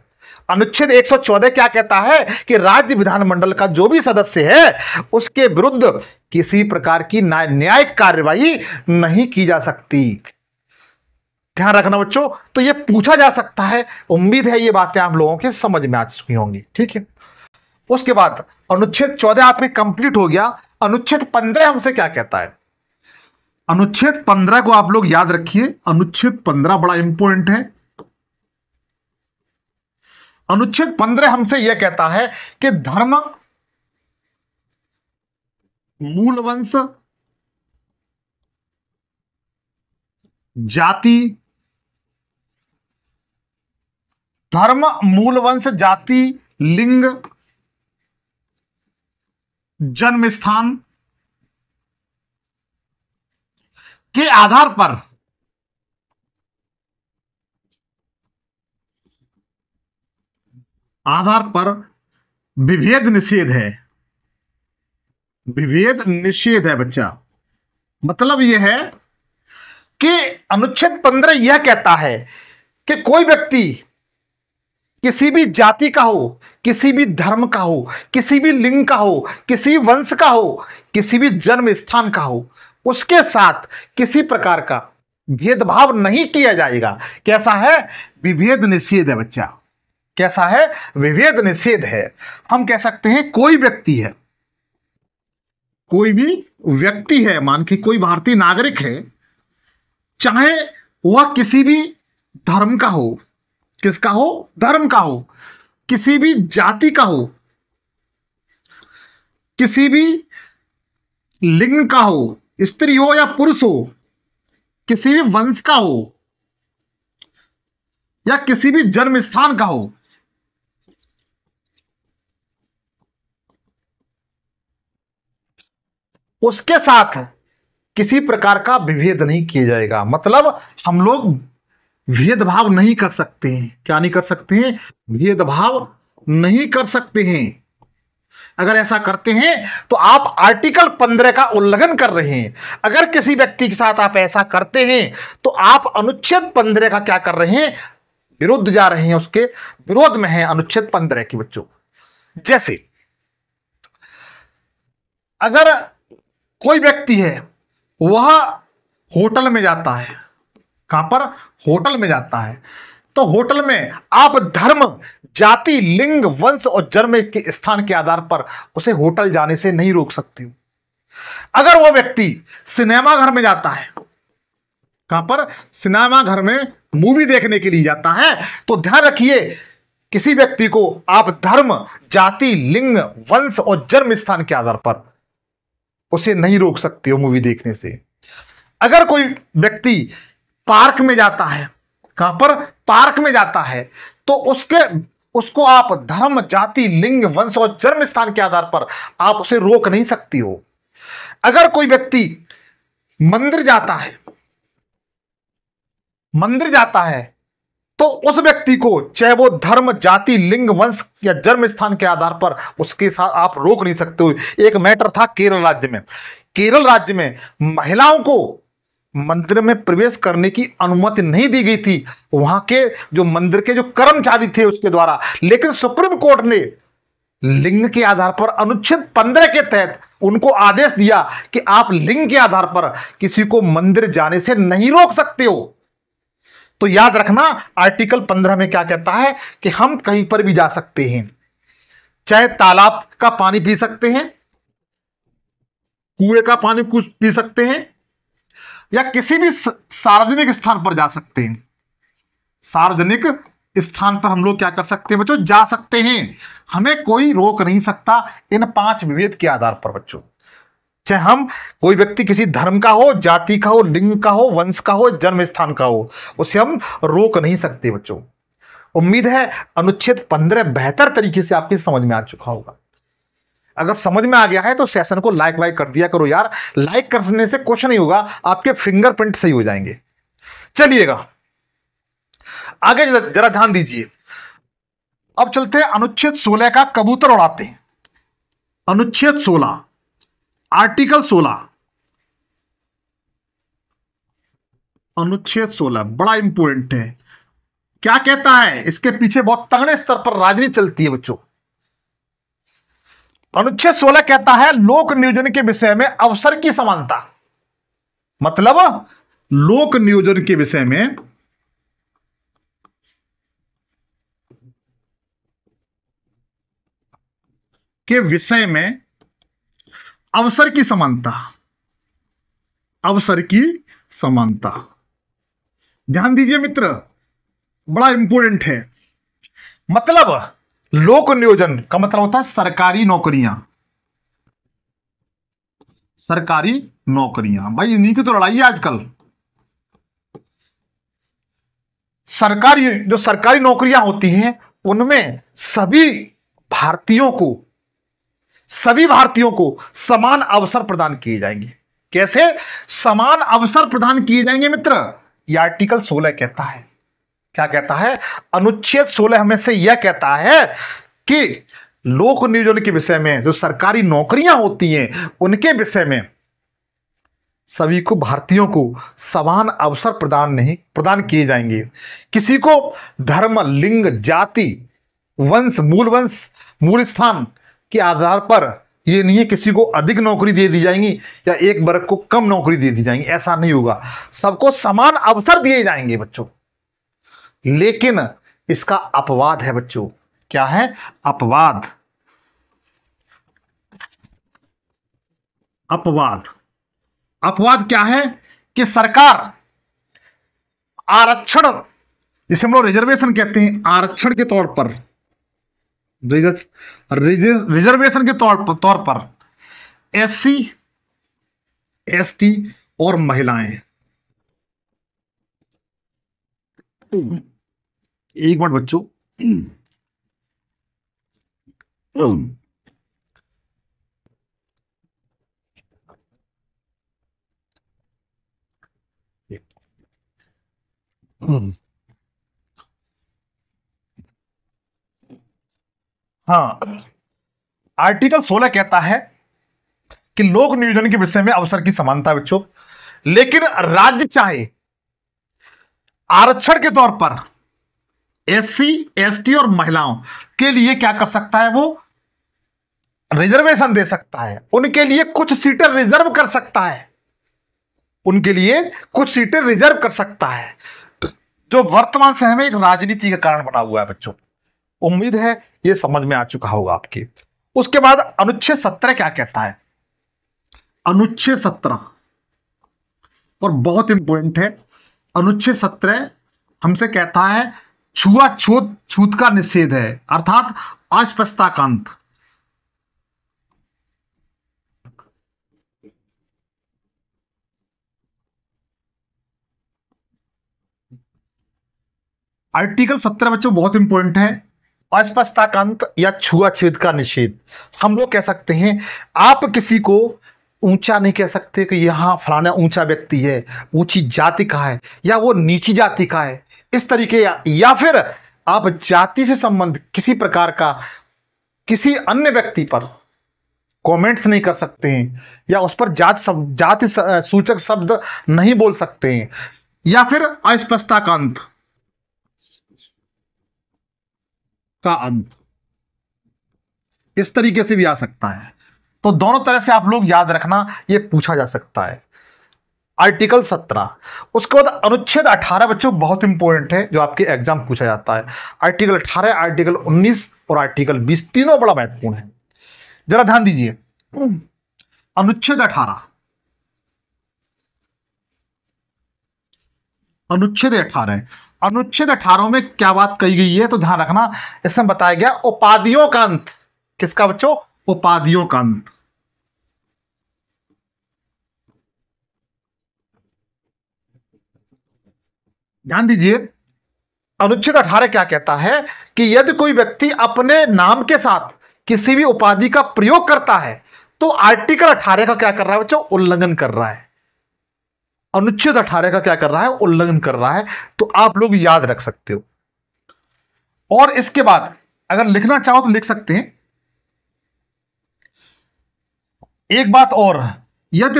अनुच्छेद 114 क्या कहता है कि राज्य विधानमंडल का जो भी सदस्य है उसके विरुद्ध किसी प्रकार की न्यायिक कार्यवाही नहीं की जा सकती। ध्यान रखना बच्चों, तो ये पूछा जा सकता है। उम्मीद है ये बातें आप लोगों के समझ में आ चुकी होंगी। ठीक है, उसके बाद अनुच्छेद 14 आप में कंप्लीट हो गया। अनुच्छेद 15 हमसे क्या कहता है? अनुच्छेद 15 को आप लोग याद रखिए। अनुच्छेद 15 बड़ा इंपॉर्टेंट है। अनुच्छेद 15 हमसे यह कहता है कि धर्म, मूल वंश, जाति, धर्म, मूल वंश, जाति, लिंग, जन्म स्थान के आधार पर विभेद निषेध है। विभेद निषेध है बच्चा। मतलब यह है कि अनुच्छेद 15 यह कहता है कि कोई व्यक्ति किसी भी जाति का हो, किसी भी धर्म का हो, किसी भी लिंग का हो, किसी वंश का हो, किसी भी जन्म स्थान का हो, उसके साथ किसी प्रकार का भेदभाव नहीं किया जाएगा। कैसा है? विभेद निषेध है बच्चा। कैसा है? विभेद निषेध है। हम कह सकते हैं कोई व्यक्ति है, कोई भी व्यक्ति है, मान के कोई भारतीय नागरिक है, चाहे वह किसी भी धर्म का हो, किसका हो? धर्म का हो, किसी भी जाति का हो, किसी भी लिंग का हो, स्त्री हो या पुरुष हो, किसी भी वंश का हो या किसी भी जन्म स्थान का हो, उसके साथ किसी प्रकार का विभेद नहीं किया जाएगा। मतलब हम लोग भेदभाव नहीं कर सकते हैं। क्या नहीं कर सकते हैं? भेदभाव नहीं कर सकते हैं। अगर ऐसा करते हैं तो आप आर्टिकल 15 का उल्लंघन कर रहे हैं। अगर किसी व्यक्ति के साथ आप ऐसा करते हैं तो आप अनुच्छेद 15 का क्या कर रहे हैं? विरुद्ध जा रहे हैं, उसके विरोध में है अनुच्छेद 15 की बच्चों। जैसे अगर कोई व्यक्ति है, वह होटल में जाता है। कहां पर? होटल में जाता है। तो होटल में आप धर्म, जाति, लिंग, वंश और जन्म के स्थान के आधार पर उसे होटल जाने से नहीं रोक सकते हो। अगर वह व्यक्ति सिनेमा घर में जाता है, कहां पर? सिनेमा घर में मूवी देखने के लिए जाता है, तो ध्यान रखिए किसी व्यक्ति को आप धर्म, जाति, लिंग, वंश और जन्म स्थान के आधार पर उसे नहीं रोक सकते हो मूवी देखने से। अगर कोई व्यक्ति पार्क में जाता है, कहां पर? पार्क में जाता है, तो उसको आप धर्म, जाति, लिंग, वंश और जन्म स्थान के आधार पर आप उसे रोक नहीं सकती हो। अगर कोई व्यक्ति मंदिर जाता है तो उस व्यक्ति को चाहे वो धर्म, जाति, लिंग, वंश या जन्म स्थान के आधार पर उसके साथ आप रोक नहीं सकते हो। एक मैटर था केरल राज्य में। केरल राज्य में महिलाओं को मंदिर में प्रवेश करने की अनुमति नहीं दी गई थी, वहां के जो मंदिर के जो कर्मचारी थे उसके द्वारा। लेकिन सुप्रीम कोर्ट ने लिंग के आधार पर अनुच्छेद 15 के तहत उनको आदेश दिया कि आप लिंग के आधार पर किसी को मंदिर जाने से नहीं रोक सकते हो। तो याद रखना आर्टिकल 15 में क्या कहता है कि हम कहीं पर भी जा सकते हैं, चाहे तालाब का पानी पी सकते हैं, कुएं का पानी कुछ पी सकते हैं, या किसी भी सार्वजनिक स्थान पर जा सकते हैं। सार्वजनिक स्थान पर हम लोग क्या कर सकते हैं बच्चों? जा सकते हैं। हमें कोई रोक नहीं सकता इन 5 विभेद के आधार पर बच्चों। चाहे हम कोई व्यक्ति किसी धर्म का हो, जाति का हो, लिंग का हो, वंश का हो, जन्म स्थान का हो, उसे हम रोक नहीं सकते बच्चों। उम्मीद है अनुच्छेद 15 बेहतर तरीके से आपके समझ में आ चुका होगा। अगर समझ में आ गया है तो सेशन को लाइक वाइक कर दिया करो यार। लाइक करने से कुछ नहीं होगा, आपके फिंगरप्रिंट सही हो जाएंगे। चलिएगा आगे जरा ध्यान दीजिए। अब चलते हैं अनुच्छेद 16 का कबूतर उड़ाते हैं। अनुच्छेद 16 आर्टिकल 16, अनुच्छेद 16 बड़ा इंपॉर्टेंट है। क्या कहता है? इसके पीछे बहुत तगड़े स्तर पर राजनीति चलती है बच्चों। अनुच्छेद 16 कहता है लोक नियोजन के विषय में अवसर की समानता। मतलब लोक नियोजन के विषय में अवसर की समानता, अवसर की समानता। ध्यान दीजिए मित्र, बड़ा इंपॉर्टेंट है। मतलब लोक नियोजन का मतलब होता है सरकारी नौकरियां, सरकारी नौकरियां। भाई इन्हीं की तो लड़ाई है आजकल। जो सरकारी नौकरियां होती हैं उनमें सभी भारतीयों को समान अवसर प्रदान किए जाएंगे। कैसे समान अवसर प्रदान किए जाएंगे मित्र? यह आर्टिकल 16 कहता है। क्या कहता है? अनुच्छेद 16 हमें से यह कहता है कि लोक नियोजन के विषय में जो सरकारी नौकरियां होती हैं उनके विषय में सभी को भारतीयों को समान अवसर प्रदान किए जाएंगे। किसी को धर्म, लिंग, जाति, वंश, मूल स्थान के आधार पर यह नहीं है किसी को अधिक नौकरी दे दी जाएंगी या एक वर्ग को कम नौकरी दे दी जाएंगी, ऐसा नहीं होगा। सबको समान अवसर दिए जाएंगे बच्चों। लेकिन इसका अपवाद है बच्चों। क्या है? अपवाद। अपवाद क्या है? कि सरकार आरक्षण, जिसे हम लोग रिजर्वेशन कहते हैं, आरक्षण के तौर पर, रिजर्वेशन के तौर पर SC, ST और महिलाएं। एक मिनट बच्चों, हाँ, आर्टिकल 16 कहता है कि लोक नियोजन के विषय में अवसर की समानता बच्चों। लेकिन राज्य चाहे आरक्षण के तौर पर SC, ST और महिलाओं के लिए क्या कर सकता है? वो रिजर्वेशन दे सकता है। उनके लिए कुछ सीटें रिजर्व कर सकता है, कर सकता है, जो वर्तमान समय में एक राजनीति का कारण बना हुआ है बच्चों। उम्मीद है यह समझ में आ चुका होगा आपके। उसके बाद अनुच्छेद 17 क्या कहता है? अनुच्छेद 17 और बहुत इंपॉर्टेंट है। अनुच्छेद 17 हमसे कहता है छूत का निषेध है, अर्थात अस्पृश्यता का अंत। आर्टिकल 17 बच्चों बहुत इंपॉर्टेंट है। अस्पृश्यता का अंत या छुआछूत का निषेध। हम लोग कह सकते हैं आप किसी को ऊंचा नहीं कह सकते कि यहां फलाना ऊंचा व्यक्ति है, ऊंची जाति का है या वो नीची जाति का है, इस तरीके या फिर आप जाति से संबंध किसी प्रकार का किसी अन्य व्यक्ति पर कमेंट्स नहीं कर सकते हैं या उस पर जाति सूचक शब्द नहीं बोल सकते हैं। या फिर अस्पृश्यता का अंत इस तरीके से भी आ सकता है। तो दोनों तरह से आप लोग याद रखना, यह पूछा जा सकता है। आर्टिकल 17। उसके बाद अनुच्छेद 18 बच्चों बहुत इंपॉर्टेंट है, जो आपके एग्जाम पूछा जाता है। आर्टिकल 18, आर्टिकल 19 और आर्टिकल 20 तीनों बड़ा महत्वपूर्ण है। जरा ध्यान दीजिए। अनुच्छेद 18, अनुच्छेद 18 में क्या बात कही गई है तो ध्यान रखना। इसमें बताया गया उपाधियों का अंत। किसका बच्चों? उपाधियों का अंत। ध्यान दीजिए, अनुच्छेद 18 क्या कहता है कि यदि कोई व्यक्ति अपने नाम के साथ किसी भी उपाधि का प्रयोग करता है तो आर्टिकल 18 का क्या कर रहा है बच्चों? उल्लंघन कर रहा है। अनुच्छेद 18 का क्या कर रहा है? उल्लंघन कर रहा है। तो आप लोग याद रख सकते हो। और इसके बाद अगर लिखना चाहो तो लिख सकते हैं। एक बात और, यदि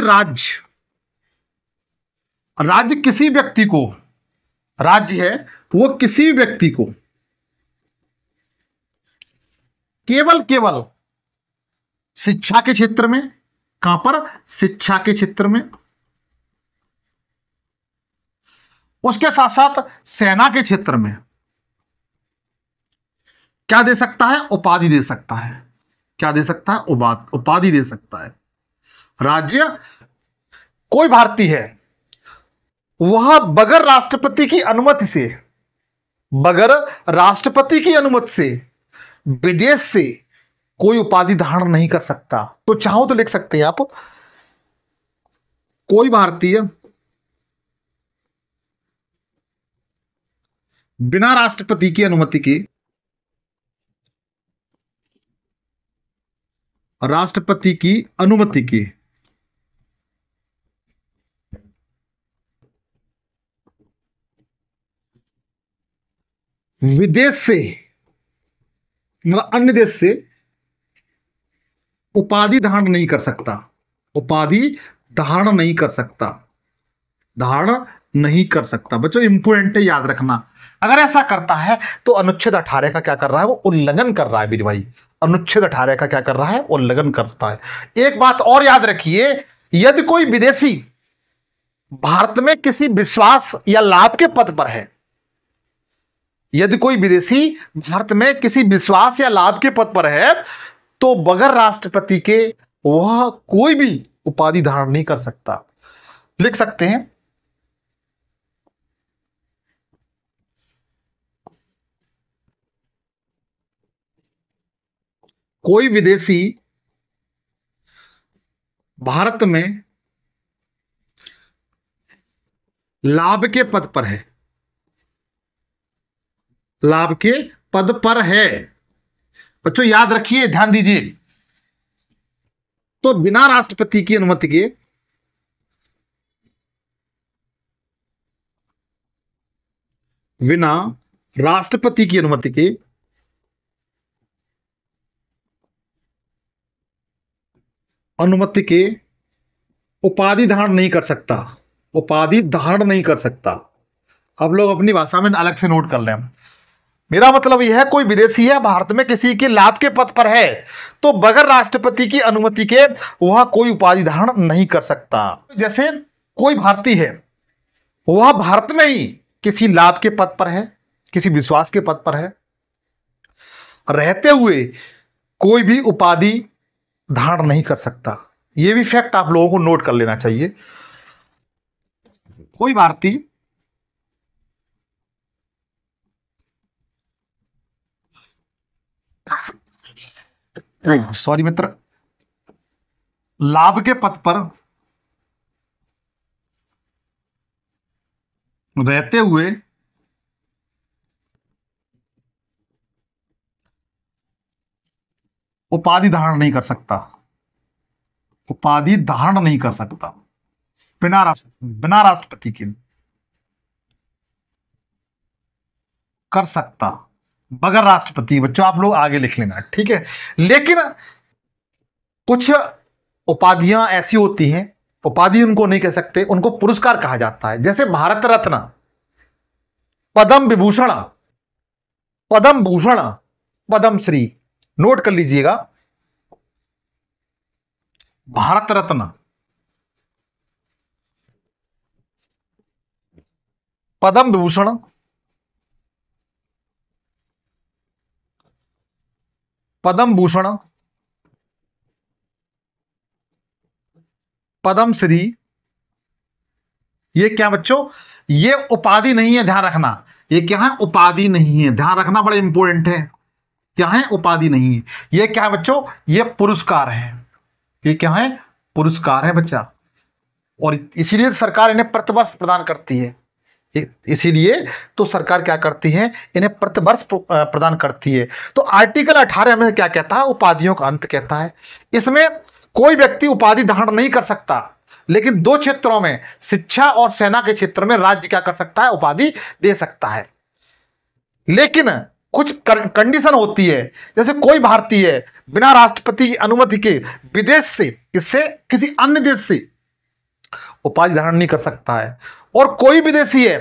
राज्य किसी व्यक्ति को राज्य है वो किसी भी व्यक्ति को केवल शिक्षा के क्षेत्र में, कहां पर, शिक्षा के क्षेत्र में, उसके साथ साथ सेना के क्षेत्र में क्या दे सकता है, उपाधि दे सकता है। क्या दे सकता है, उपाधि दे सकता है। राज्य कोई भारतीय है वह बगैर राष्ट्रपति की अनुमति से, बगैर राष्ट्रपति की अनुमति से विदेश से कोई उपाधि धारण नहीं कर सकता। तो चाहो तो लिख सकते हैं आप, कोई भारतीय बिना राष्ट्रपति की अनुमति के, राष्ट्रपति की अनुमति के विदेश से, मतलब अन्य देश से उपाधि धारण नहीं कर सकता। उपाधि धारण नहीं कर सकता, धारण नहीं कर सकता। बच्चों इंपोर्टेंट है, याद रखना। अगर ऐसा करता है तो अनुच्छेद 18 का क्या कर रहा है, वो उल्लंघन कर रहा है मेरे भाई। अनुच्छेद 18 का क्या कर रहा है, उल्लंघन करता है। एक बात और याद रखिए, यदि कोई विदेशी भारत में किसी विश्वास या लाभ के पद पर है, यदि कोई विदेशी भारत में किसी विश्वास या लाभ के पद पर है, तो बगैर राष्ट्रपति के वह कोई भी उपाधि धारण नहीं कर सकता। लिख सकते हैं, कोई विदेशी भारत में लाभ के पद पर है, लाभ के पद पर है। बच्चों याद रखिए, ध्यान दीजिए, तो बिना राष्ट्रपति की अनुमति के, बिना राष्ट्रपति की अनुमति के उपाधि धारण नहीं कर सकता। उपाधि धारण नहीं कर सकता। अब लोग अपनी भाषा में अलग से नोट कर लें। मेरा मतलब यह है, कोई विदेशी है भारत में किसी के लाभ के पद पर है, तो बगैर राष्ट्रपति की अनुमति के वह कोई उपाधि धारण नहीं कर सकता। जैसे कोई भारतीय है वह भारत में ही किसी लाभ के पद पर है, किसी विश्वास के पद पर है, रहते हुए कोई भी उपाधि धारण नहीं कर सकता। यह भी फैक्ट आप लोगों को नोट कर लेना चाहिए। कोई भारतीय सॉरी मित्र, लाभ के पद पर रहते हुए उपाधि धारण नहीं कर सकता, उपाधि धारण नहीं कर सकता बिना राष्ट्रपति के। कर सकता बगैर राष्ट्रपति। बच्चों आप लोग आगे लिख लेना, ठीक है। लेकिन कुछ उपाधियां ऐसी होती हैं, उपाधि उनको नहीं कह सकते, उनको पुरस्कार कहा जाता है। जैसे भारत रत्न, पद्म विभूषण, पद्म भूषण, पद्म श्री। नोट कर लीजिएगा, भारत रत्न, पद्म विभूषण, पद्म भूषण, पद्म श्री, ये क्या बच्चों, ये उपाधि नहीं है, ध्यान रखना। ये क्या है, उपाधि नहीं है, ध्यान रखना, बड़ा इंपॉर्टेंट है। क्या है, उपाधि नहीं है। ये क्या है बच्चों, ये पुरस्कार है। ये क्या है, पुरस्कार है बच्चा। और इसीलिए सरकार इन्हें प्रतिवर्ष प्रदान करती है। इसीलिए तो सरकार क्या करती है, इन्हें प्रतिवर्ष प्रदान करती है। तो आर्टिकल 18 हमें क्या कहता है, उपाधियों का अंत कहता है। इसमें कोई व्यक्ति उपाधि धारण नहीं कर सकता, लेकिन दो क्षेत्रों में, शिक्षा और सेना के क्षेत्र में राज्य क्या कर सकता है, उपाधि दे सकता है। लेकिन कुछ कंडीशन होती है। जैसे कोई भारतीय है बिना राष्ट्रपति की अनुमति के विदेश से, इससे किसी अन्य देश से उपाधि धारण नहीं कर सकता है। और कोई विदेशी है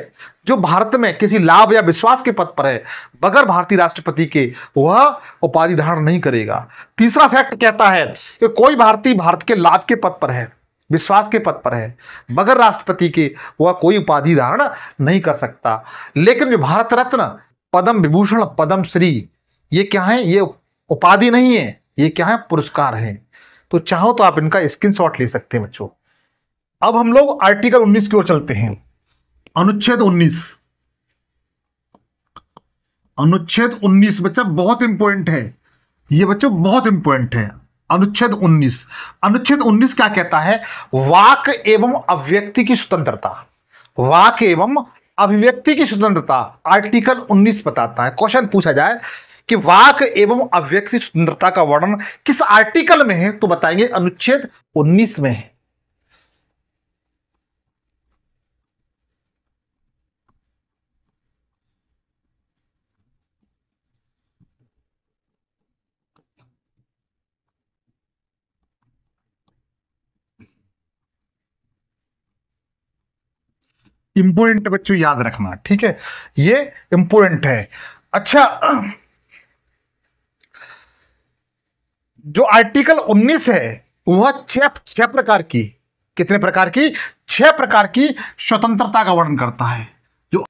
जो भारत में किसी लाभ या विश्वास के पद पर है बगैर भारतीय राष्ट्रपति के वह उपाधि धारण नहीं करेगा। तीसरा फैक्ट कहता है कि कोई भारतीय भारत के लाभ के पद पर है, विश्वास के पद पर है, बगैर राष्ट्रपति के वह कोई उपाधि धारण नहीं कर सकता। लेकिन जो भारत रत्न, पद्म विभूषण, पद्म श्री, ये क्या है? ये उपाधि नहीं है, ये क्या है? पुरस्कार है। तो चाहो तो आप इनका स्क्रीनशॉट ले सकते हैं बच्चों। अब हम लोग आर्टिकल 19 की ओर चलते हैं। अनुच्छेद 19, अनुच्छेद 19 बच्चा बहुत इंपॉर्टेंट है, ये बच्चों बहुत इंपॉर्टेंट है। अनुच्छेद 19, अनुच्छेद 19 क्या कहता है? वाक एवं अभिव्यक्ति की स्वतंत्रता, वाक एवं अभिव्यक्ति की स्वतंत्रता आर्टिकल 19 बताता है। क्वेश्चन पूछा जाए कि वाक एवं अभिव्यक्ति स्वतंत्रता का वर्णन किस आर्टिकल में है, तो बताएंगे अनुच्छेद 19 में है। इंपोर्टेंट बच्चों याद रखना, ठीक है, ये इंपोर्टेंट है। अच्छा, जो आर्टिकल 19 है वह छह प्रकार की, कितने प्रकार की? 6 प्रकार की स्वतंत्रता का वर्णन करता है। जो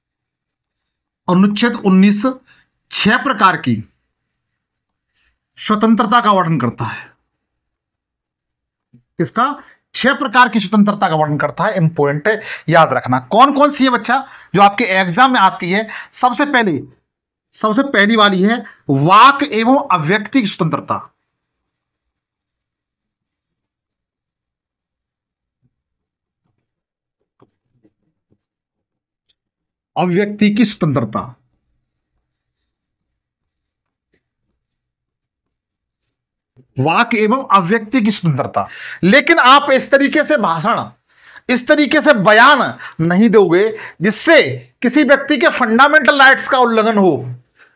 अनुच्छेद 19 6 प्रकार की स्वतंत्रता का वर्णन करता है। किसका? 6 प्रकार की स्वतंत्रता का वर्णन करता है। इंपोर्टेंट है, याद रखना। कौन कौन सी है बच्चा जो आपके एग्जाम में आती है? सबसे पहली वाली है वाक एवं अभिव्यक्ति की स्वतंत्रता। अभिव्यक्ति की स्वतंत्रता, वाक एवं अभिव्यक्ति की स्वतंत्रता। लेकिन आप इस तरीके से भाषण, इस तरीके से बयान नहीं दोगे जिससे किसी व्यक्ति के फंडामेंटल राइट्स का उल्लंघन हो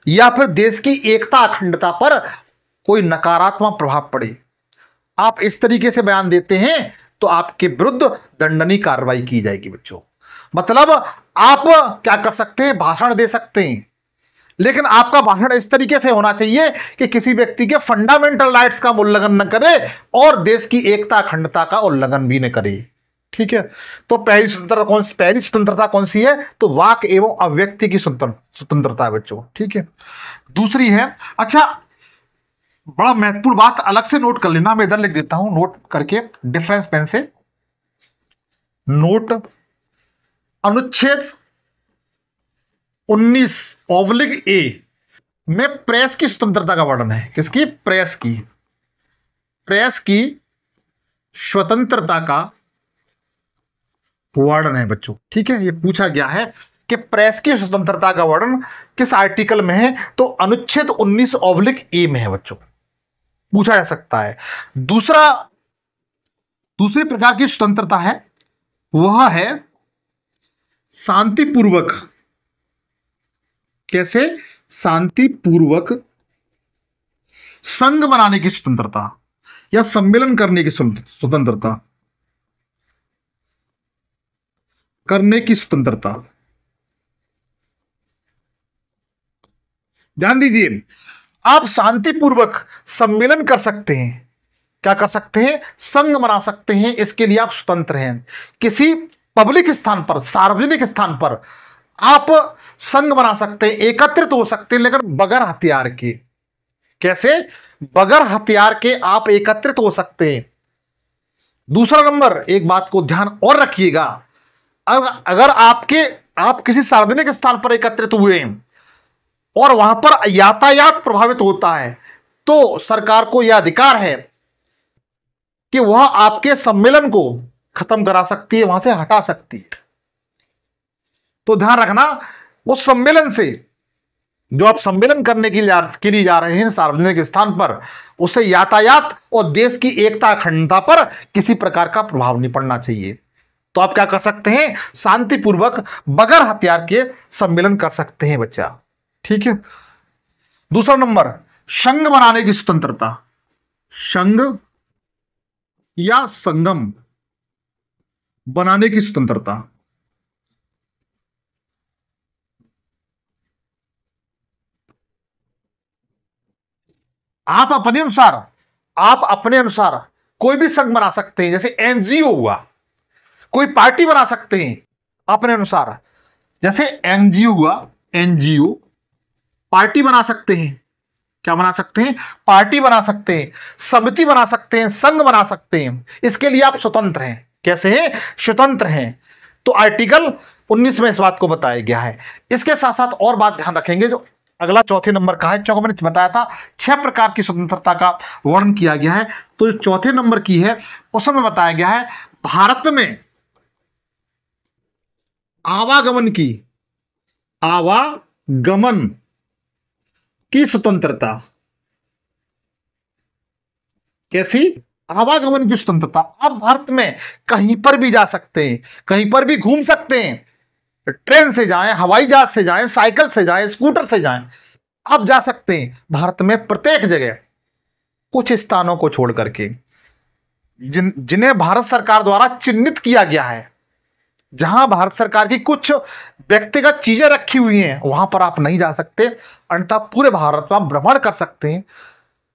या फिर देश की एकता अखंडता पर कोई नकारात्मक प्रभाव पड़े। आप इस तरीके से बयान देते हैं तो आपके विरुद्ध दंडनीय कार्रवाई की जाएगी बच्चों। मतलब आप क्या कर सकते हैं? भाषण दे सकते हैं, लेकिन आपका भाषण इस तरीके से होना चाहिए कि किसी व्यक्ति के फंडामेंटल राइट्स का उल्लंघन न करे और देश की एकता अखंडता का उल्लंघन भी न करे। ठीक है, तो पहली स्वतंत्रता कौन सी है? तो वाक एवं अभिव्यक्ति की स्वतंत्रता है बच्चों। ठीक है, दूसरी है, अच्छा बड़ा महत्वपूर्ण बात अलग से नोट कर लेना, मैं इधर लिख देता हूं नोट करके डिफरेंस पेन से नोट। अनुच्छेद 19(a) में प्रेस की स्वतंत्रता का वर्णन है। किसकी? प्रेस की, प्रेस की स्वतंत्रता का वर्णन है बच्चों। ठीक है, ये पूछा गया है कि प्रेस की स्वतंत्रता का वर्णन किस आर्टिकल में है? तो अनुच्छेद 19(a) में है बच्चों, पूछा जा सकता है। दूसरी प्रकार की स्वतंत्रता है वह है शांतिपूर्वक, कैसे? शांतिपूर्वक संघ बनाने की स्वतंत्रता या सम्मेलन करने की स्वतंत्रता, करने की स्वतंत्रता। ध्यान दीजिए, आप शांतिपूर्वक सम्मेलन कर सकते हैं, क्या कर सकते हैं? संघ बना सकते हैं, इसके लिए आप स्वतंत्र हैं। किसी पब्लिक स्थान पर, सार्वजनिक स्थान पर आप संघ बना सकते हैं, एकत्रित हो सकते हैं, लेकिन बगैर हथियार के। कैसे? बगैर हथियार के आप एकत्रित हो सकते हैं। दूसरा नंबर, एक बात को ध्यान और रखिएगा, अगर आप किसी सार्वजनिक स्थान पर एकत्रित हुए हैं और वहां पर यातायात प्रभावित होता है तो सरकार को यह अधिकार है कि वह आपके सम्मेलन को खत्म करा सकती है, वहां से हटा सकती है। तो ध्यान रखना, उस सम्मेलन से, जो आप सम्मेलन करने के लिए जा रहे हैं सार्वजनिक स्थान पर, उससे यातायात और देश की एकता अखंडता पर किसी प्रकार का प्रभाव नहीं पड़ना चाहिए। तो आप क्या कर सकते हैं? शांतिपूर्वक बगैर हथियार के सम्मेलन कर सकते हैं बच्चा। ठीक है, दूसरा नंबर, संघ बनाने की स्वतंत्रता, संघ या संगम बनाने की स्वतंत्रता। आप अपने अनुसार कोई भी संघ बना सकते हैं, जैसे एनजीओ हुआ, कोई पार्टी बना सकते हैं अपने अनुसार, जैसे एनजीओ हुआ, एनजीओ पार्टी बना सकते हैं। क्या बना सकते हैं? पार्टी बना सकते हैं, समिति बना सकते हैं, संघ बना सकते हैं। इसके लिए आप स्वतंत्र हैं। कैसे हैं? स्वतंत्र हैं। तो आर्टिकल 19 में इस बात को बताया गया है। इसके साथ साथ और बात ध्यान रखेंगे, जो अगला चौथे नंबर का है, क्योंकि मैंने बताया था 6 प्रकार की स्वतंत्रता का वर्णन किया गया है, तो जो चौथे नंबर की है उसमें बताया गया है भारत में आवागमन की स्वतंत्रता। कैसी? आवागमन की स्वतंत्रता। आप भारत में कहीं पर भी जा सकते हैं, कहीं पर भी घूम सकते हैं, ट्रेन से जाएं, हवाई जहाज से जाएं, साइकिल से जाएं, स्कूटर से जाएं, आप जा सकते हैं भारत में प्रत्येक जगह, कुछ स्थानों को छोड़ करके जिन्हें भारत सरकार द्वारा चिन्हित किया गया है, जहां भारत सरकार की कुछ व्यक्तिगत चीजें रखी हुई हैं, वहां पर आप नहीं जा सकते। अन्यथा पूरे भारत में आप भ्रमण कर सकते हैं।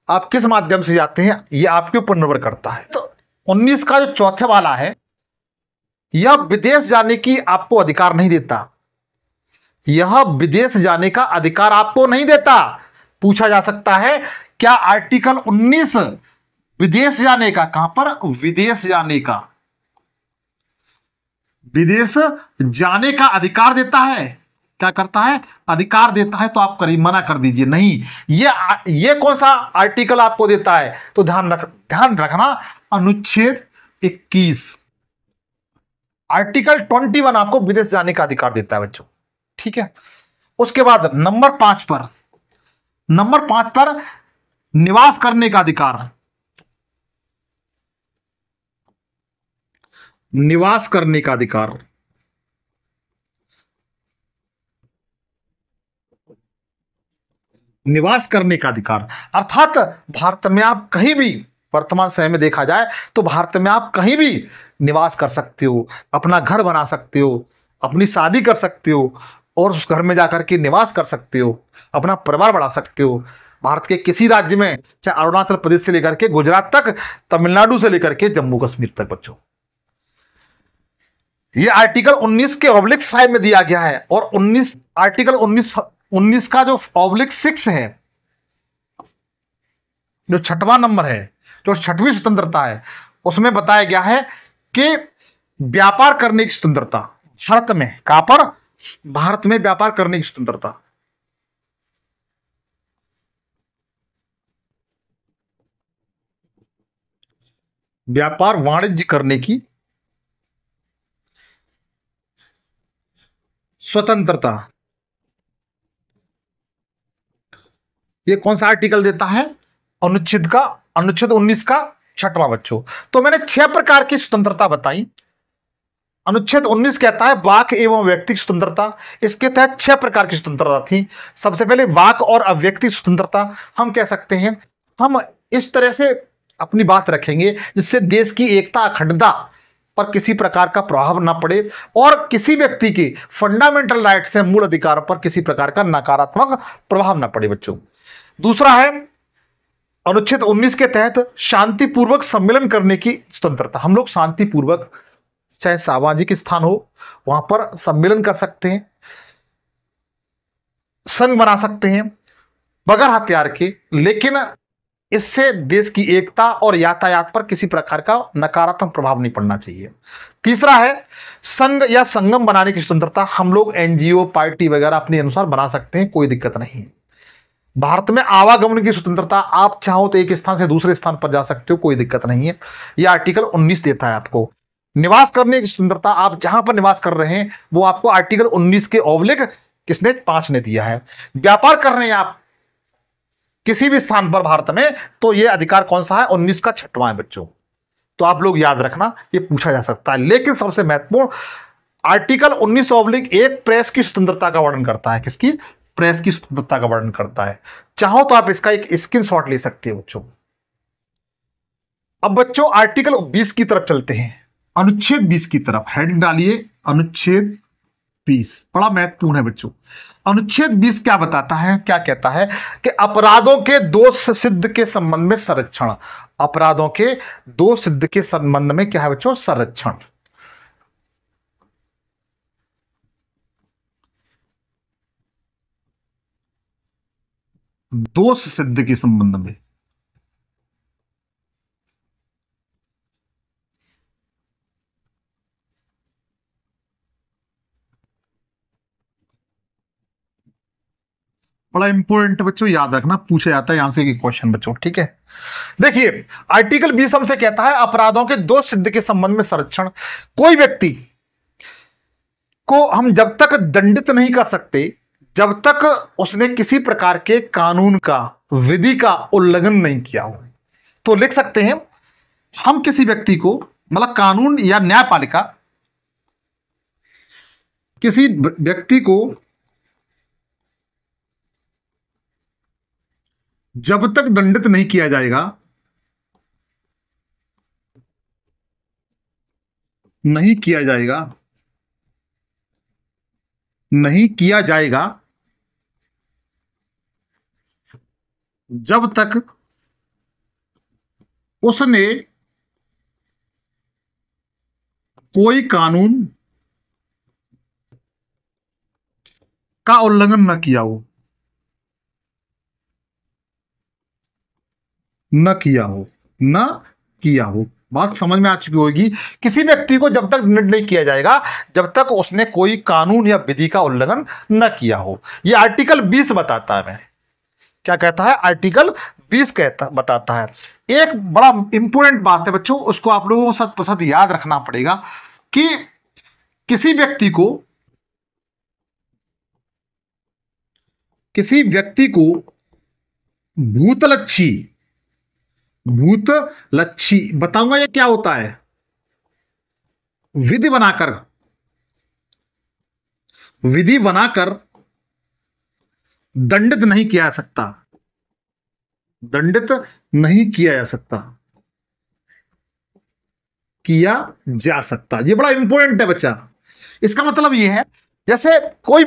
आप किस माध्यम से जाते हैं यह आपके ऊपर निर्भर करता है। तो 19 का जो चौथे वाला है, यह विदेश जाने की आपको अधिकार नहीं देता। यह विदेश जाने का अधिकार आपको नहीं देता। पूछा जा सकता है क्या आर्टिकल 19 विदेश जाने का, कहां पर? विदेश जाने का, विदेश जाने का अधिकार देता है। क्या करता है? अधिकार देता है। तो आप करीब मना कर दीजिए, नहीं। ये कौन सा आर्टिकल आपको देता है? तो ध्यान रखना, अनुच्छेद 21, आर्टिकल 21 आपको विदेश जाने का अधिकार देता है बच्चों। ठीक है। उसके बाद नंबर 5 पर निवास करने का अधिकार। निवास करने का अधिकार, निवास करने का अधिकार अर्थात भारत में आप कहीं भी, वर्तमान समय में देखा जाए तो भारत में आप कहीं भी निवास कर सकते हो, अपना घर बना सकते हो, अपनी शादी कर सकते हो और उस घर में जाकर के निवास कर सकते हो, अपना परिवार बढ़ा सकते हो। भारत के किसी राज्य में, चाहे अरुणाचल प्रदेश से लेकर के गुजरात तक, तमिलनाडु से लेकर के जम्मू कश्मीर तक बच्चों। ये आर्टिकल 19 के /5 में दिया गया है। और आर्टिकल 19 का जो /6 है, जो 6वां नंबर है, जो 6वीं स्वतंत्रता है, उसमें बताया गया है कि व्यापार करने की स्वतंत्रता भारत में। कहां पर? भारत में व्यापार करने की स्वतंत्रता। व्यापार वाणिज्य करने की स्वतंत्रता। ये कौन सा आर्टिकल देता है? अनुच्छेद 19 का 6वां बच्चों। तो मैंने 6 प्रकार की स्वतंत्रता बताई। अनुच्छेद 19 कहता है वाक एवं व्यक्तिक स्वतंत्रता। इसके तहत 6 प्रकार की स्वतंत्रता थी। सबसे पहले वाक और अव्यक्तिक स्वतंत्रता। हम कह सकते हैं, हम इस तरह से अपनी बात रखेंगे जिससे देश की एकता, अखंडता पर किसी प्रकार का प्रभाव ना पड़े और किसी व्यक्ति के फंडामेंटल राइट से, मूल अधिकारों पर किसी प्रकार का नकारात्मक प्रभाव ना पड़े बच्चों। दूसरा है अनुच्छेद 19 के तहत शांतिपूर्वक सम्मेलन करने की स्वतंत्रता। हम लोग शांतिपूर्वक, चाहे सामाजिक स्थान हो, वहां पर सम्मेलन कर सकते हैं, संघ बना सकते हैं बगैर हथियार के, लेकिन इससे देश की एकता और यातायात पर किसी प्रकार का नकारात्मक प्रभाव नहीं पड़ना चाहिए। तीसरा है संघ या संगम बनाने की स्वतंत्रता। हम लोग एनजीओ, पार्टी वगैरह अपने अनुसार बना सकते हैं, कोई दिक्कत नहीं है। भारत में आवागमन की स्वतंत्रता, आप चाहो तो एक स्थान से दूसरे स्थान पर जा सकते हो, कोई दिक्कत नहीं है। यह आर्टिकल 19 देता है आपको। निवास करने की स्वतंत्रता, आप जहां पर निवास कर रहे हैं वो आपको आर्टिकल 19 के किसने? 5 ने दिया है। व्यापार कर रहे हैं आप किसी भी स्थान पर भारत में, तो यह अधिकार कौन सा है? 19 का 6वां है बच्चों। तो आप लोग याद रखना, ये पूछा जा सकता है। लेकिन सबसे महत्वपूर्ण आर्टिकल 19/1 प्रेस की स्वतंत्रता का वर्णन करता है। किसकी? प्रेस की स्वतंत्रता का वर्णन करता है। चाहो तो आप इसका एक स्क्रीनशॉट ले सकते हो बच्चों। अब बच्चों आर्टिकल 20 की तरफ चलते हैं, अनुच्छेद 20 की तरफ। हेडिंग डालिए अनुच्छेद 20 बड़ा महत्वपूर्ण है बच्चों। अनुच्छेद 20 क्या बताता है, क्या कहता है कि अपराधों के दोष सिद्ध के संबंध में संरक्षण। अपराधों के दोष सिद्ध के संबंध में क्या है बच्चों, संरक्षण। दोष सिद्ध के संबंध में। बड़ा इंपॉर्टेंट बच्चों, याद रखना, पूछा जाता है यहां से क्वेश्चन बच्चों, ठीक है। देखिए आर्टिकल 20 हमसे कहता है अपराधों के दोष सिद्ध के संबंध में संरक्षण। कोई व्यक्ति को हम जब तक दंडित नहीं कर सकते जब तक उसने किसी प्रकार के कानून का, विधि का उल्लंघन नहीं किया हो। तो लिख सकते हैं हम किसी व्यक्ति को, मतलब कानून या न्यायपालिका किसी व्यक्ति को जब तक दंडित नहीं किया जाएगा, नहीं किया जाएगा, नहीं किया जाएगा, जब तक उसने कोई कानून का उल्लंघन न किया हो, न किया हो, न किया हो। बात समझ में आ चुकी होगी। किसी व्यक्ति को जब तक दंडित नहीं किया जाएगा जब तक उसने कोई कानून या विधि का उल्लंघन न किया हो। यह आर्टिकल 20 बताता है। क्या कहता है, आर्टिकल 20 कहता बताता है। एक बड़ा इंपॉर्टेंट बात है बच्चों, उसको आप लोगों को सत प्रतिशत याद रखना पड़ेगा कि किसी व्यक्ति को भूतलक्षी, भूतलक्षी बताऊंगा ये क्या होता है, विधि बनाकर दंडित नहीं किया जा सकता, दंडित नहीं किया जा सकता, किया जा सकता। ये बड़ा इंपॉर्टेंट है बच्चा। इसका मतलब ये है जैसे कोई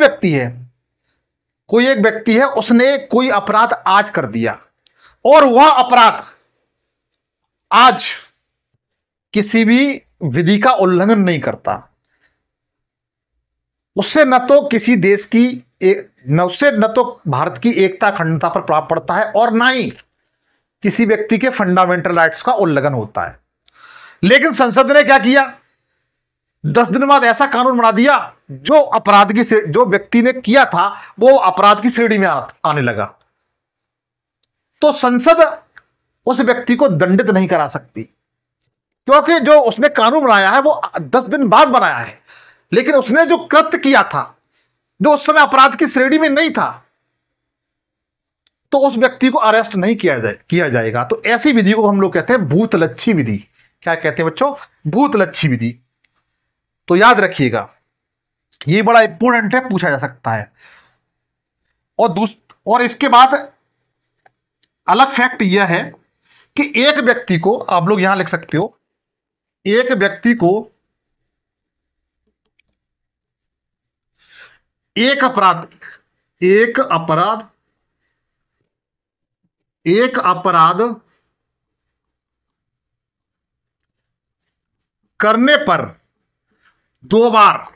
एक व्यक्ति है, उसने कोई अपराध आज कर दिया और वह अपराध आज किसी भी विधि का उल्लंघन नहीं करता, उससे न तो किसी देश की न तो भारत की एकता अखंडता पर प्रभाव पड़ता है और ना ही किसी व्यक्ति के फंडामेंटल राइट्स का उल्लंघन होता है। लेकिन संसद ने क्या किया, 10 दिन बाद ऐसा कानून बना दिया जो व्यक्ति ने किया था वो अपराध की श्रेणी में आने लगा। तो संसद उस व्यक्ति को दंडित नहीं करा सकती क्योंकि जो उसने कानून बनाया है वो 10 दिन बाद बनाया है, लेकिन उसने जो कृत्य किया था जो उस समय अपराध की श्रेणी में नहीं था, तो उस व्यक्ति को अरेस्ट नहीं किया जाएगा। तो ऐसी विधि को हम लोग कहते हैं भूतलक्षी विधि। क्या कहते हैं बच्चों, भूतलक्षी विधि। तो याद रखिएगा ये बड़ा इंपॉर्टेंट है, पूछा जा सकता है। और इसके बाद अलग फैक्ट यह है कि एक व्यक्ति को, आप लोग यहां लिख सकते हो, एक व्यक्ति को एक अपराध करने पर 2 बार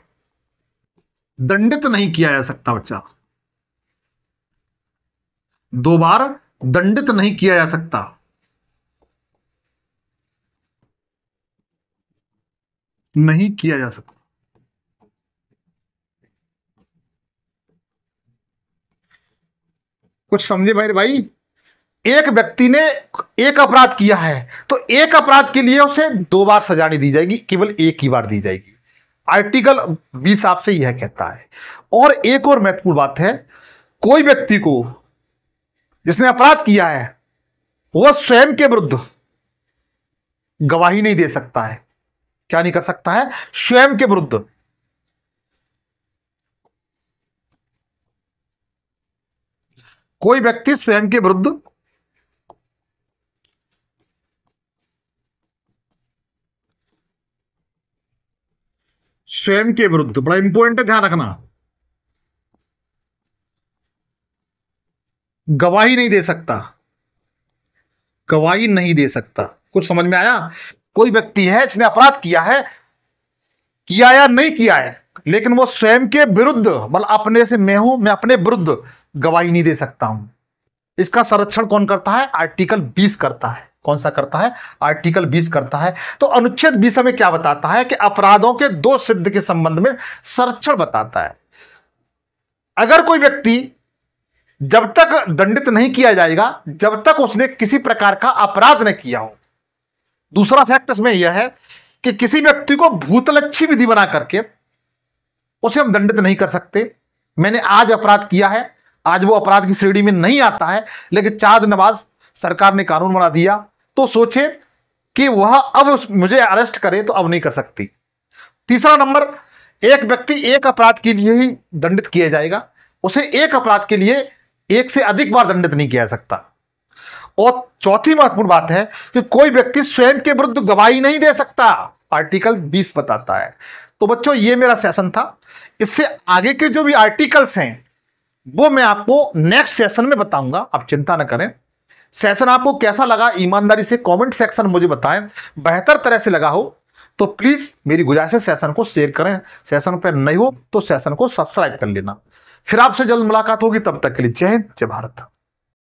दंडित नहीं किया जा सकता बच्चा, 2 बार दंडित नहीं किया जा सकता। नहीं किया जा सकता। कुछ समझे भाई? एक व्यक्ति ने एक अपराध किया है तो एक अपराध के लिए उसे 2 बार सजा नहीं दी जाएगी, केवल एक ही बार दी जाएगी। आर्टिकल 20 आपसे यह कहता है। और एक और महत्वपूर्ण बात है, कोई व्यक्ति को जिसने अपराध किया है वह स्वयं के विरुद्ध गवाही नहीं दे सकता है। क्या नहीं कर सकता है, स्वयं के विरुद्ध। कोई व्यक्ति स्वयं के विरुद्ध स्वयं के विरुद्ध, बड़ा इंपॉर्टेंट है, ध्यान रखना, गवाही नहीं दे सकता, गवाही नहीं दे सकता। कुछ समझ में आया? कोई व्यक्ति है जिसने अपराध किया है, किया या नहीं किया है, लेकिन वो स्वयं के विरुद्ध, मतलब अपने से मैं हूं, मैं अपने विरुद्ध गवाही नहीं दे सकता हूं। इसका संरक्षण कौन करता है? आर्टिकल 20 करता है। कौन सा करता है? आर्टिकल 20 करता है। तो अनुच्छेद 20 में क्या बताता है कि अपराधों के दोष सिद्ध के संबंध में संरक्षण बताता है। अगर कोई व्यक्ति जब तक दंडित नहीं किया जाएगा जब तक उसने किसी प्रकार का अपराध न किया हो। दूसरा फैक्ट इसमें यह है कि किसी व्यक्ति को भूतलक्षी विधि बना करके उसे हम दंडित नहीं कर सकते। मैंने आज अपराध किया है, आज वो अपराध की श्रेणी में नहीं आता है, लेकिन चार दिन बाद सरकार ने कानून बना दिया, तो सोचे कि वह अब मुझे अरेस्ट करे तो अब नहीं कर सकती। तीसरा नंबर, एक व्यक्ति एक अपराध के लिए ही दंडित किया जाएगा, उसे एक अपराध के लिए एक से अधिक बार दंडित नहीं किया जा सकता। और चौथी महत्वपूर्ण बात है कि कोई व्यक्ति स्वयं के विरुद्ध गवाही नहीं दे सकता, आर्टिकल 20 बताता है। तो बच्चों, ये मेरा सेशन था। इससे आगे के जो भी आर्टिकल्स हैं वो मैं आपको नेक्स्ट सेशन में बताऊंगा, आप चिंता न करें। सेशन आपको कैसा लगा ईमानदारी से कमेंट सेक्शन मुझे बताएं। बेहतर तरह से लगा हो तो प्लीज मेरी गुजारिश है सेशन को शेयर करें। सेशन पर नए हो तो सेशन को सब्सक्राइब कर लेना। फिर आपसे जल्द मुलाकात होगी, तब तक के लिए जय हिंद, जय भारत।